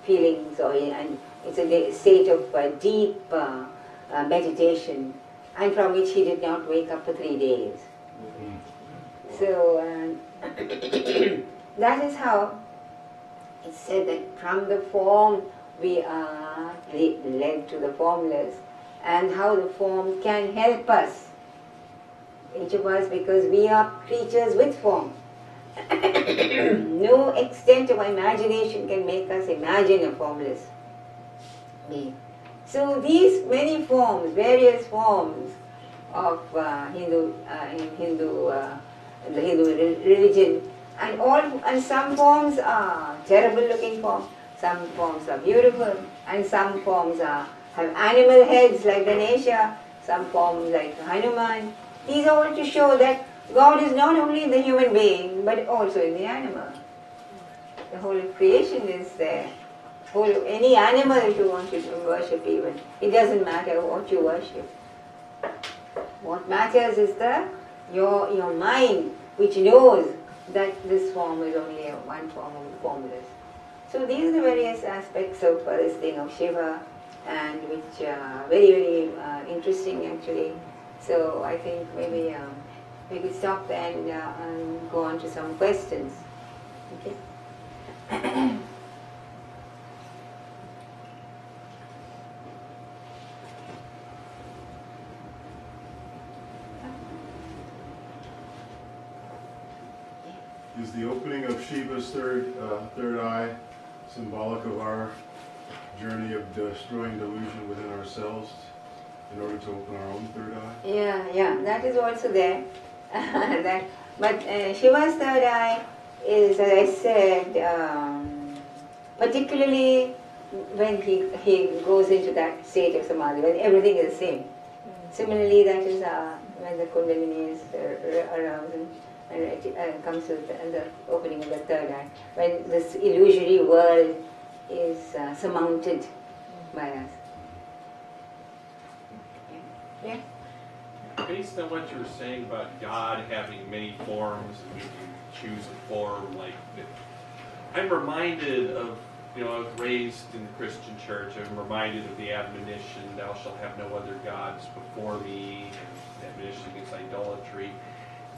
feelings, and it's a state of deep meditation, and from which he did not wake up for 3 days. So that is how it's said that from the form we are led to the formless, and how the form can help us, each of us, because we are creatures with form. No extent of imagination can make us imagine a formless being. So these many forms, various forms of the Hindu religion, and some forms are terrible looking forms, some forms are beautiful, and some forms have animal heads like Ganesha, some forms like Hanuman. These are all to show that God is not only in the human being, but also in the animal. The whole of creation is there. Any animal if you want to worship even, it doesn't matter what you worship. What matters is your mind, which knows that this form is only one form of the formless. So these are the various aspects of this thing of Shiva, and which are very, very interesting actually. So I think maybe we could stop there and go on to some questions. Okay. Is the opening of Shiva's third eye symbolic of our journey of destroying delusion within ourselves in order to open our own third eye? Yeah, that is also there. But Shiva's third eye is, as I said, particularly when he goes into that state of samadhi, when everything is the same. Similarly, that is when the Kundalini is aroused, and it comes to the opening of the third eye, when this illusory world is surmounted by us. Yeah? Based on what you were saying about God having many forms and we can choose a form, like I'm reminded of, I was raised in the Christian church. I'm reminded of the admonition, "Thou shalt have no other gods before me," and the admonition against idolatry.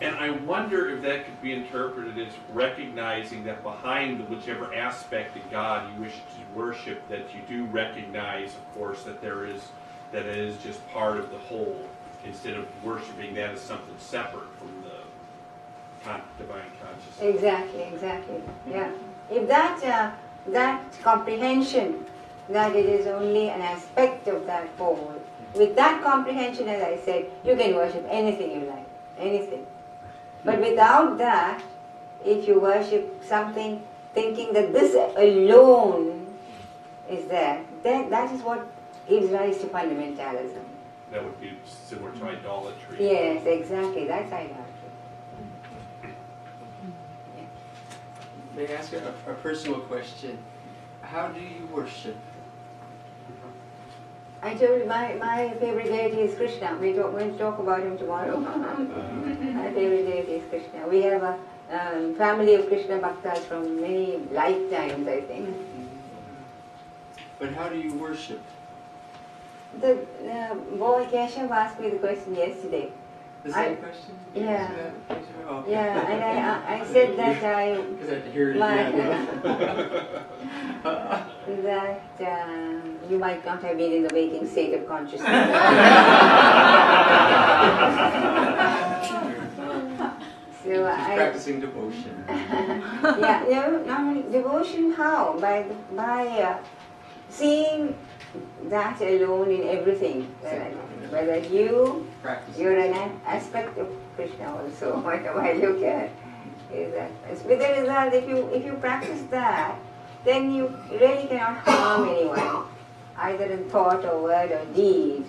And I wonder if that could be interpreted as recognizing that behind whichever aspect of God you wish to worship, that you do recognize, of course, that it is just part of the whole, instead of worshiping that as something separate from the divine consciousness. Exactly. Yeah. If that comprehension that it is only an aspect of that whole, with that comprehension, as I said, you can worship anything you like, anything. But without that, if you worship something thinking that this alone is there, then that is what gives rise to fundamentalism. That would be similar to idolatry. Yes, exactly. That's idolatry. May I ask a personal question? How do you worship? I told you my favorite deity is Krishna. We're going to talk about him tomorrow. My favorite deity is Krishna. We have a family of Krishna Bhaktas from many lifetimes, I think. But how do you worship? The boy Keshav asked me the question yesterday. The same question? Yeah. Oh. Yeah, and I said that Because I had to hear it again. that you might not have been in the waking state of consciousness. So She's practicing devotion. Yeah, not only devotion. How? By seeing that alone in everything. Whether you're an aspect of Krishna also. While you can, is that with the result, if you practice that, then you really cannot harm anyone, either in thought or word or deed,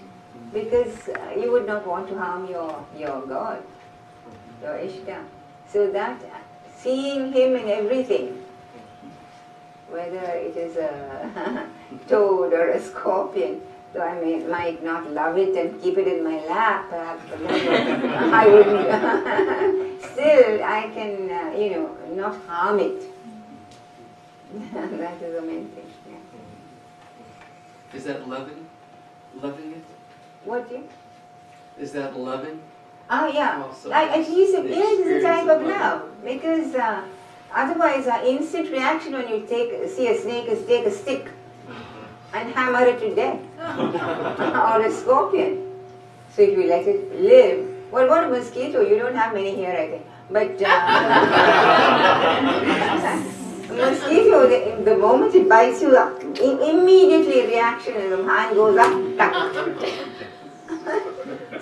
because you would not want to harm your God, your Ishta. So that seeing him in everything, whether it is a toad or a scorpion, though I might not love it and keep it in my lap, perhaps I wouldn't. Still, I can, not harm it. That is the main thing. Yeah. Is that loving? Loving it? What you? Is that loving? Oh yeah. Also, At least the it is a type experience of of love, because otherwise our instant reaction when you see a snake is take a stick and hammer it to death, or a scorpion. So if you let it live, well, what a mosquito, you don't have many here, I think, but mosquito, the moment it bites you, immediately reaction is the hand goes up, tuck.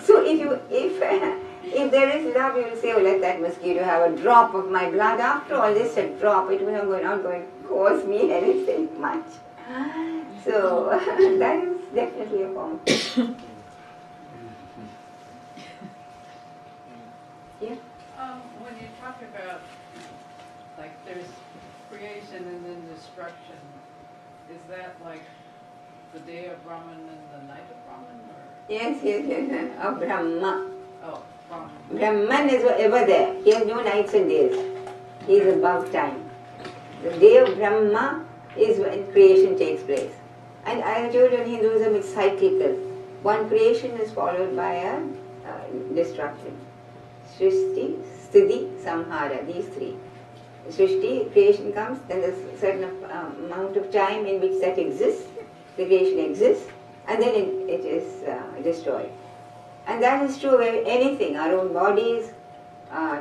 So if there is love, you will say, oh, let that mosquito have a drop of my blood. After all, just a drop, it will not going to cause me anything much. So that is definitely a form. Yeah. When you talk about, like, there's creation and then destruction, is that like the day of Brahman and the night of Brahman, or? Yes. Of Brahma. Oh, Brahman. Brahman is ever there. He has no nights and days. He is above time. The day of Brahma is when creation takes place. And I told you in Hinduism it's cyclical. One creation is followed by a destruction. Srishti, Sthiti, Samhara, these three. Srishti, creation comes, then there's a certain amount of time in which that exists, the creation exists, and then it is destroyed. And that is true of anything, our own bodies,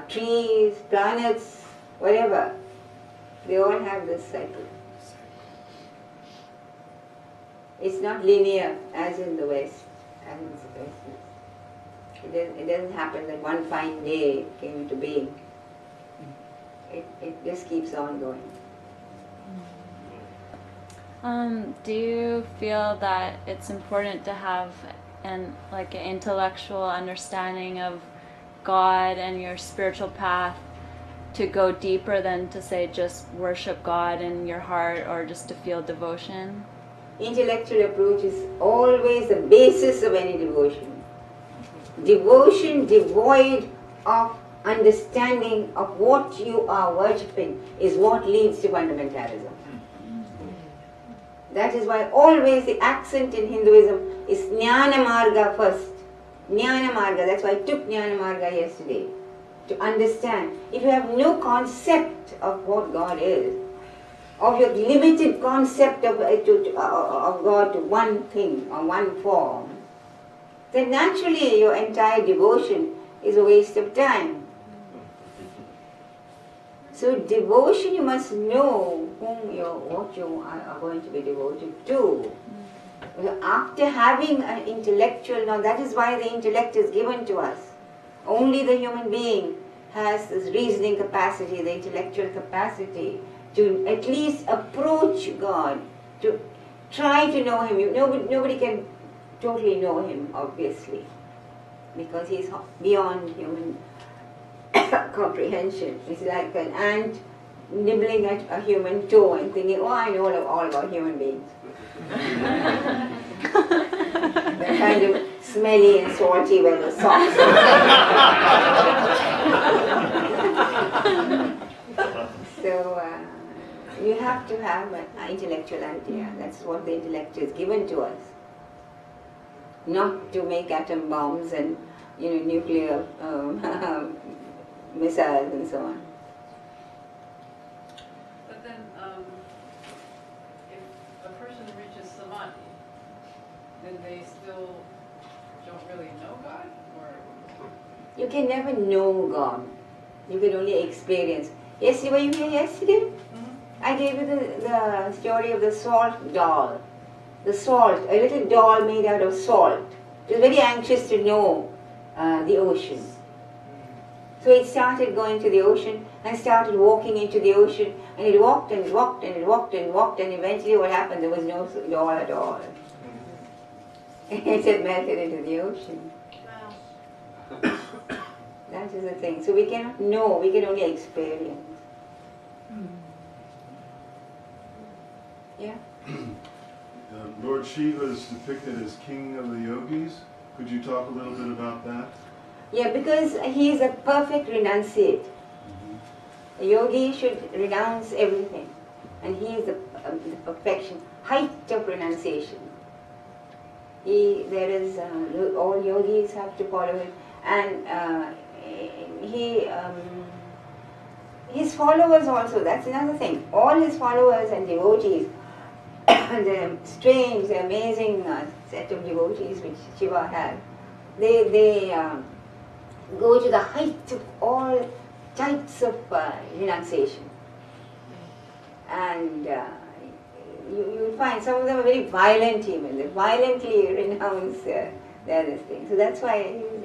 trees, planets, whatever. They all have this cycle. It's not linear as in the West. It doesn't happen that one fine day it came into being. It just keeps on going. Do you feel that it's important to have an intellectual understanding of God and your spiritual path to go deeper than to say just worship God in your heart or just to feel devotion? Intellectual approach is always the basis of any devotion. Devotion devoid of understanding of what you are worshipping is what leads to fundamentalism. That is why always the accent in Hinduism is Jnana Marga first. Jnana Marga, that's why I took Jnana Marga yesterday. To understand. If you have no concept of what God is, of your limited concept of God to one thing or one form, then naturally your entire devotion is a waste of time. So devotion, you must know what you are going to be devoted to. After having an intellectual, now that is why the intellect is given to us. Only the human being has this reasoning capacity, the intellectual capacity to at least approach God, to try to know Him. Nobody can totally know Him, obviously, because He's beyond human comprehension. It's like an ant nibbling at a human toe and thinking, oh, I know all about human beings. They're kind of smelly and salty when the socks are. So you have to have an intellectual idea. That's what the intellect is given to us. Not to make atom bombs and nuclear missiles and so on. But then, if a person reaches samadhi, then they still don't really know God? Or You can never know God. You can only experience. Yes, were you here yesterday? Mm-hmm. I gave you the story of the salt doll. The salt, a little doll made out of salt. It was very anxious to know the ocean. So it started going to the ocean and started walking into the ocean, and it walked and it walked and it walked and walked, and eventually what happened, there was no doll at all. It had melted into the ocean. wow. That is the thing. So we cannot know, we can only experience. Yeah? Lord Shiva is depicted as king of the yogis. Could you talk a little bit about that? Yeah, because he is a perfect renunciate. A yogi should renounce everything. And he is the perfection, height of renunciation. All yogis have to follow him. And his followers also, that's another thing. All his followers and devotees, the strange, the amazing set of devotees which Shiva had, they go to the height of all types of renunciation. And you'll find some of them are very violent even. They violently renounce the other things. So that's why he's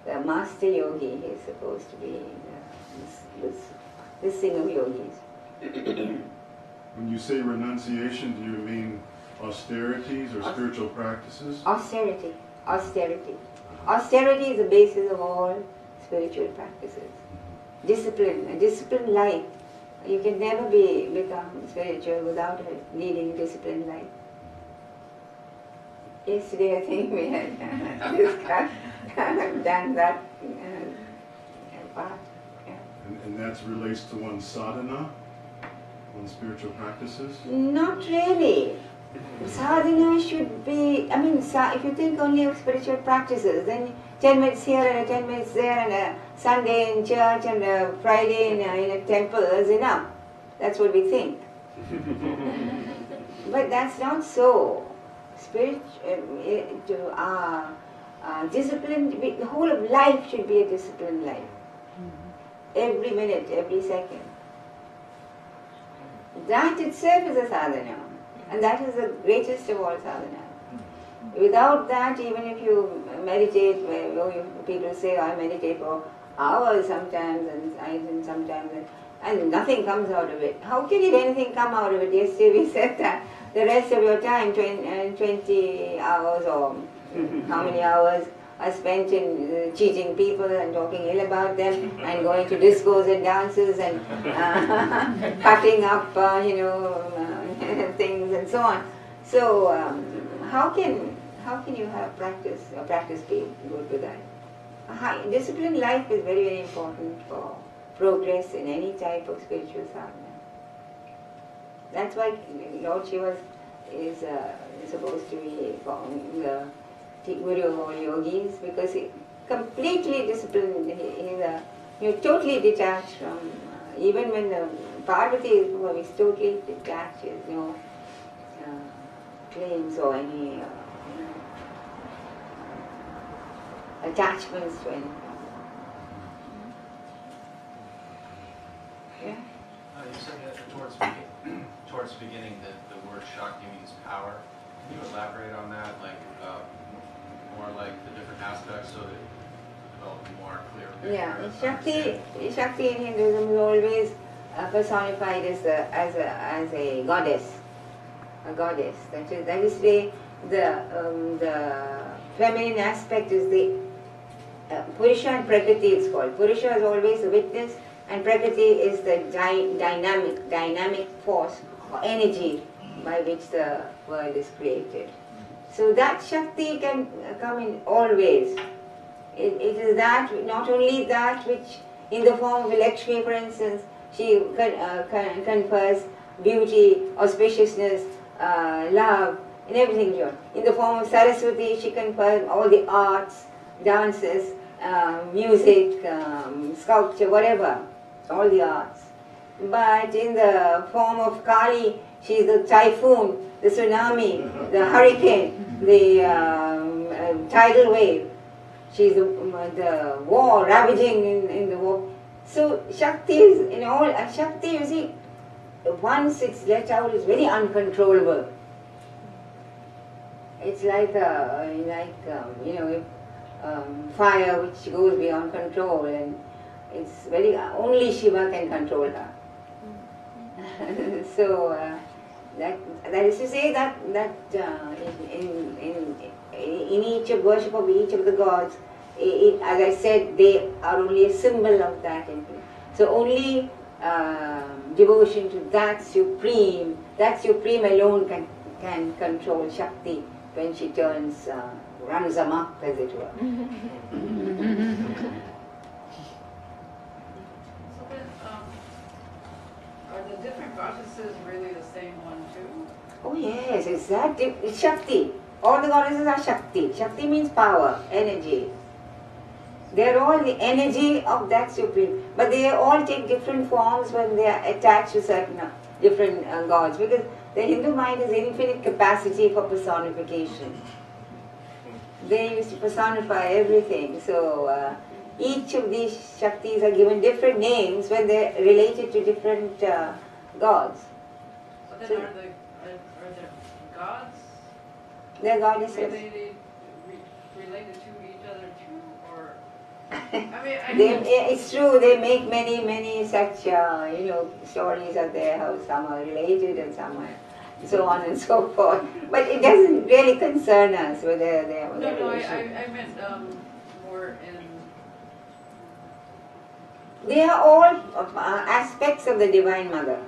the master yogi. He's supposed to be this thing of yogis. When you say renunciation, do you mean austerities or spiritual practices? Austerity. Austerity is the basis of all spiritual practices. Discipline, a disciplined life. You can never become spiritual without leading a disciplined life. Yesterday I think we had discussed, done that part. Yeah. And that relates to one's sadhana, one's spiritual practices? Not really. Sadhana should be, if you think only of spiritual practices, then 10 minutes here and 10 minutes there and a Sunday in church and a Friday in a temple is enough. That's what we think. But that's not so. Discipline, the whole of life should be a disciplined life. Every minute, every second. That itself is a sadhana. And that is the greatest of all sadhana. Without that, even if you meditate, people say, I meditate for hours sometimes and sometimes, and nothing comes out of it. How can anything come out of it? Yesterday we said that the rest of your time, 20 hours or how many hours, are spent in cheating people and talking ill about them and going to discos and dances and cutting up, things and so on. So how can you have practice be good with that? Disciplined life is very, very important for progress in any type of spiritual sadhana. That's why Lord Shiva is supposed to be the guru of all yogis, because he completely disciplined. He's totally detached from, even when the Parvati is totally detached. There's no claims or any attachments to anything. Yeah? You said that towards the beginning that the word Shakti means power. Can you elaborate on that, more like the different aspects, so that difficult and more clear. Yeah, to Shakti understand. in Hinduism is always personified as a goddess, a goddess. That is the feminine aspect is the Purusha and Prakriti. It's called. Purusha is always a witness, and Prakriti is the dynamic force or energy by which the world is created. So that Shakti can come in all ways. It is that, not only that which in the form of Lakshmi, for instance, she confers beauty, auspiciousness, love, and everything to her. In the form of Saraswati, she confers all the arts, dances, music, sculpture, whatever, all the arts. But in the form of Kali, she is the typhoon, the tsunami, the hurricane, the tidal wave. She is the war, ravaging in the war. So Shakti is, in all, Shakti, you see, once it's let out, it's very uncontrollable. It's like fire which goes beyond control, and it's very, only Shiva can control her. So that is to say that in each of worship of each of the gods, as I said, they are only a symbol of that infinite. So only devotion to that supreme alone can control Shakti when she runs amok, as it were. So then, are the different goddesses really the same one too? Oh yes, it's Shakti. All the goddesses are Shakti. Shakti means power, energy. They are all the energy of that supreme. But they all take different forms when they are attached to certain different gods. Because the Hindu mind has infinite capacity for personification. They used to personify everything. So each of these Shaktis are given different names when they are related to different gods. But then So, are there gods they're goddesses. related to each other too, or I They, mean, it's true, they make many such stories are there, how some are related and some are so on and so forth. But it doesn't really concern us whether they are no, related. I meant more in. They are all aspects of the Divine Mother.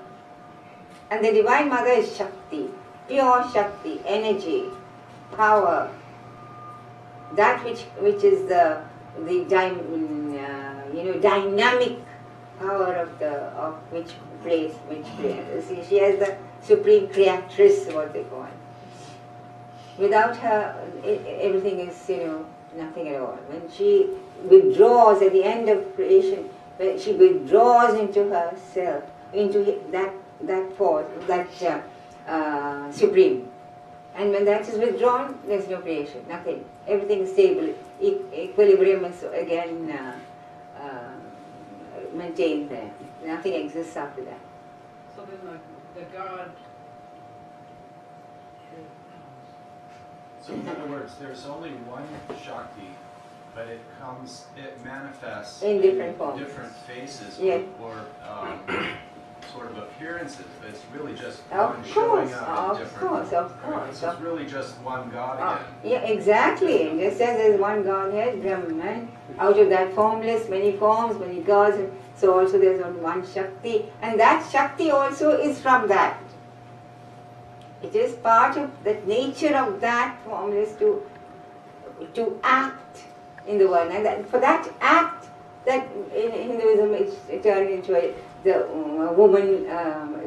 And the Divine Mother is Shakti, pure Shakti, energy, power. That which is the dynamic power of which place. See, she has the supreme creatress, what they call. Without her, everything is nothing at all. When she withdraws at the end of creation, when she withdraws into herself, into that force, that supreme. And when that is withdrawn, there is no creation, nothing. Everything is stable, equilibrium is again maintained there. Nothing exists after that. So then the god. So in other words, there's only one Shakti, but it manifests In different forms. different faces Yeah. or sort of appearances, but it's really just Of one showing up in course, different. of course. So it's really just one God again. Yeah, exactly. Just as there is one Godhead, Brahman, out of that formless, many forms, many gods, and so also there is only one Shakti, and that Shakti also is from that. It is part of the nature of that formless to act in the world, and for that act, that in Hinduism it's turned into the woman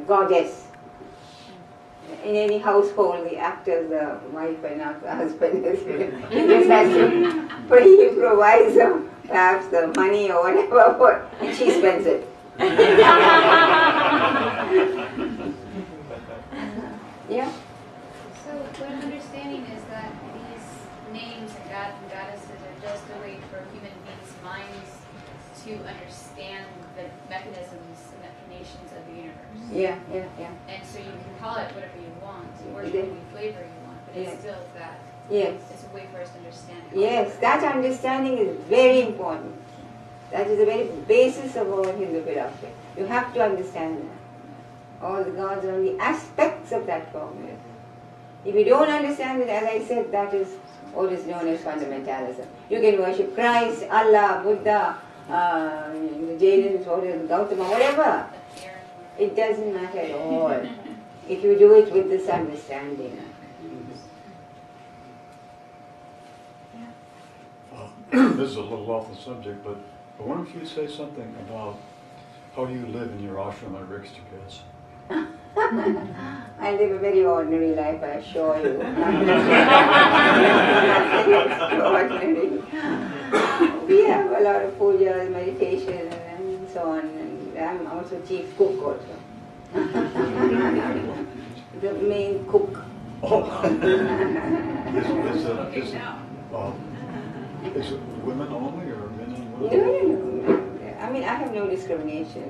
goddess. In any household, the actor, the wife and not the husband, he just has to improvise perhaps the money or whatever, and she spends it. Yeah. So what I'm understanding is that these names of gods and goddesses are just a way for human beings' minds to understand the mechanisms and machinations of the universe. Yeah. And so you can call it whatever you want, or It you is. can flavor you want, but Yeah. it's still that Yes. It's a way for us to understand it. Yes, that understanding is very important. That is the very basis of our Hindu philosophy. You have to understand that. All the gods are only aspects of that formula. If you don't understand it, as I said, that is what is known as fundamentalism. You can worship Christ, Allah, Buddha, the Jains, Gautama, whatever. It doesn't matter at all if you do it with this understanding. This is a little off the subject, but I wonder if you'd say something about how you live in your ashram at Rixticus. I live a very ordinary life, I assure you. Extraordinary. We have a lot of pujas, meditation, and so on. And I'm also chief cook also. The main cook. Is it women only or men and No, women? no. I mean, I have no discrimination.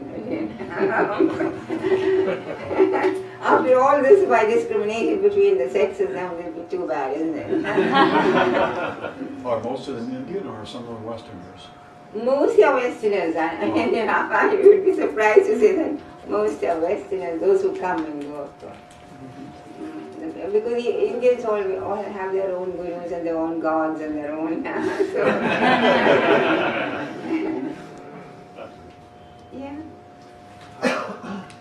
After all this, by discrimination between the sexes, that would be too bad, isn't it? Are most of them Indian or some are Westerners? Most are Westerners. You would be surprised to say that most are Westerners, those who come and go, of course. Because the Indians all have their own gurus and their own gods and their own... Yeah.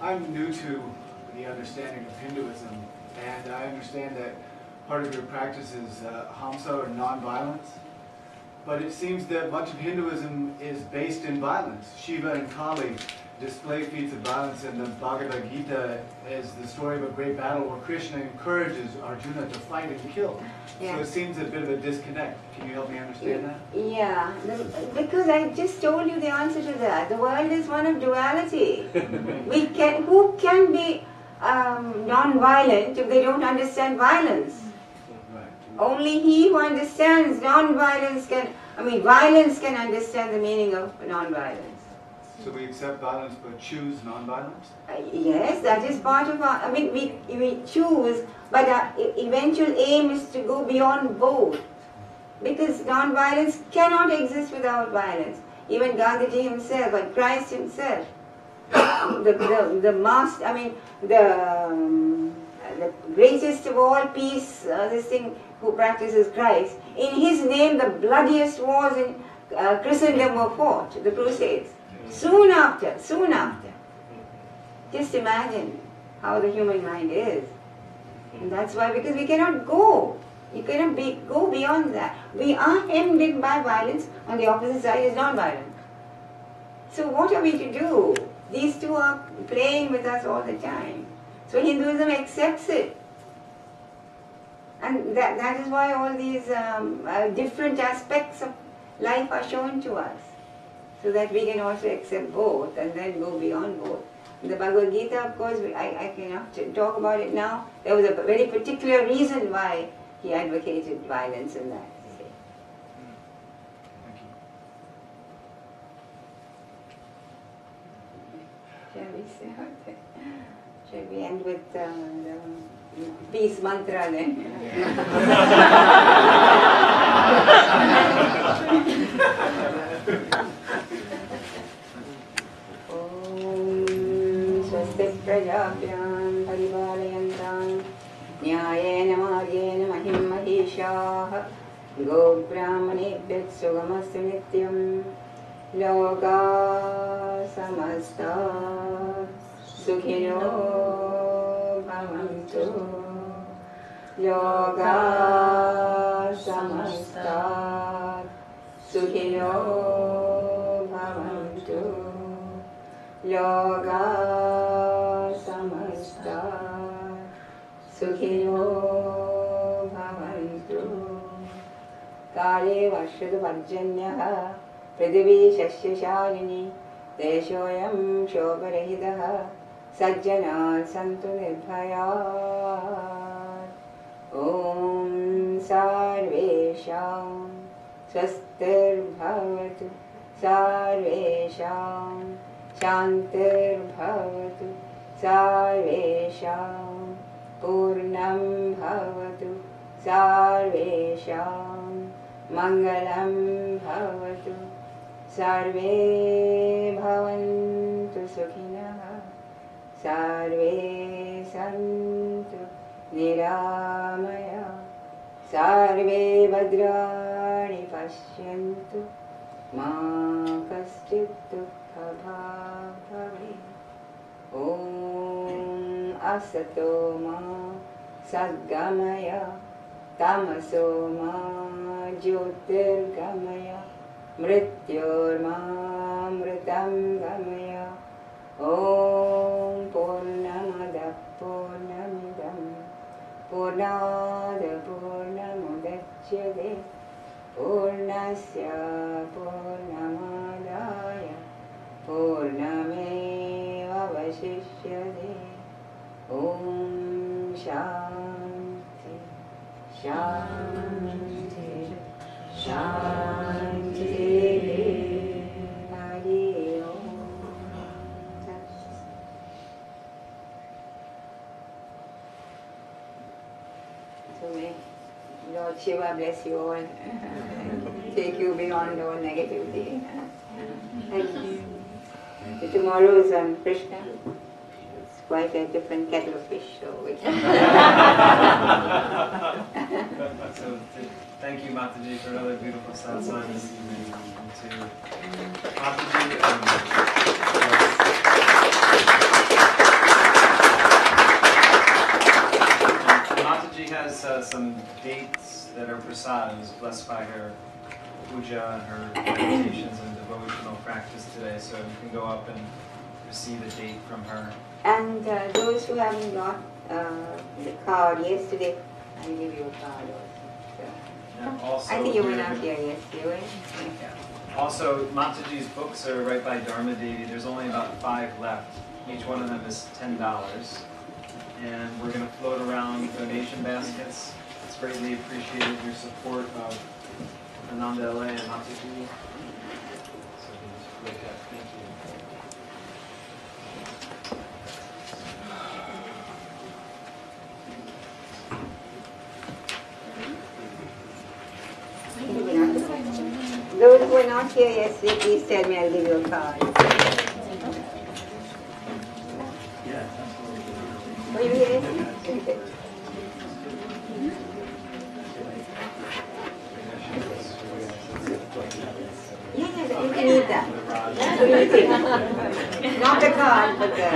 I'm new to the understanding of Hinduism, and I understand that part of your practice is hamsa or non-violence. But it seems that much of Hinduism is based in violence. Shiva and Kali display feats of violence, and the Bhagavad Gita is the story of a great battle where Krishna encourages Arjuna to fight and kill. Yeah. So it seems a bit of a disconnect. Can you help me understand that? Yeah, because I just told you the answer to that. The world is one of duality. Who can be non-violent if they don't understand violence? Right. Only he who understands non-violence violence can understand the meaning of non-violence. So we accept violence but choose non-violence? Yes, that is part of our, we choose, but our eventual aim is to go beyond both. Because non-violence cannot exist without violence. Even Gandhiji himself, and Christ himself, the master, the greatest of all peace, who practices Christ, in his name the bloodiest wars in Christendom were fought, the Crusades. Soon after. Just imagine how the human mind is. And that's why, because we cannot go. You cannot go beyond that. We are hemmed in by violence, on the opposite side is non-violence. So what are we to do? These two are playing with us all the time. So Hinduism accepts it. And that is why all these different aspects of life are shown to us. So that we can also accept both and then go beyond both. In the Bhagavad Gita, of course, I cannot talk about it now. There was a very particular reason why he advocated violence in that. Shall we end with the peace mantra then? Prajabhyam parivalayantam nyayena maryena mahim mahishah go brahmanebhyat sugamastu nityam loka samasta sukhino bhavantu loka samasta sukhino bhavantu loka samasta sukhino bhavantu kale vashyadu varjanyah prithvi shashyashalini deshoyam shobarahitah sajjanat santu nirbhayat om sarvesham swastir bhavatu sarvesham shantir bhavatu sarvesham purnam bhavatu Sarvesham Mangalam Bhavatu Sarve Bhavantu Sukhinah Sarve Santu Niramaya Sarve Bhadrani Pashyantu Ma Kaschit Dukkha Bhave Om Asato Ma Sadgamaya Tamaso Ma Jyotirgamaya Mrityorma Mritam Gamaya Om Purnamada Purnamidam Purnada Purnamudachyate Purnasya Purnamadaya Purnameva Vasishyate Om Shanti Shanti Shanti Hari Om. So may Lord Shiva bless you all and take you beyond all negativity. Thank you. So tomorrow is Krishna. It's quite a different kettle of fish, so we can. So thank you, Mataji, for another beautiful satsang. And to Mataji, Mataji has some dates that are prasad. It was blessed by her puja and her meditations and devotional practice today. So you can go up and receive a date from her. And those who haven't got the card yesterday, I'll give you a card also. And also, I think you went out here yesterday. also, Mataji's books are right by Dharma Devi. There's only about 5 left. Each one of them is $10. And we're going to float around donation baskets. It's greatly appreciated your support of Ananda LA and Mataji. So we just look at, thank you. Those who were not here yesterday, please tell me, I'll give you a card. Were you here yesterday? Yeah, you can eat that. That's what you think. Not the card, but the...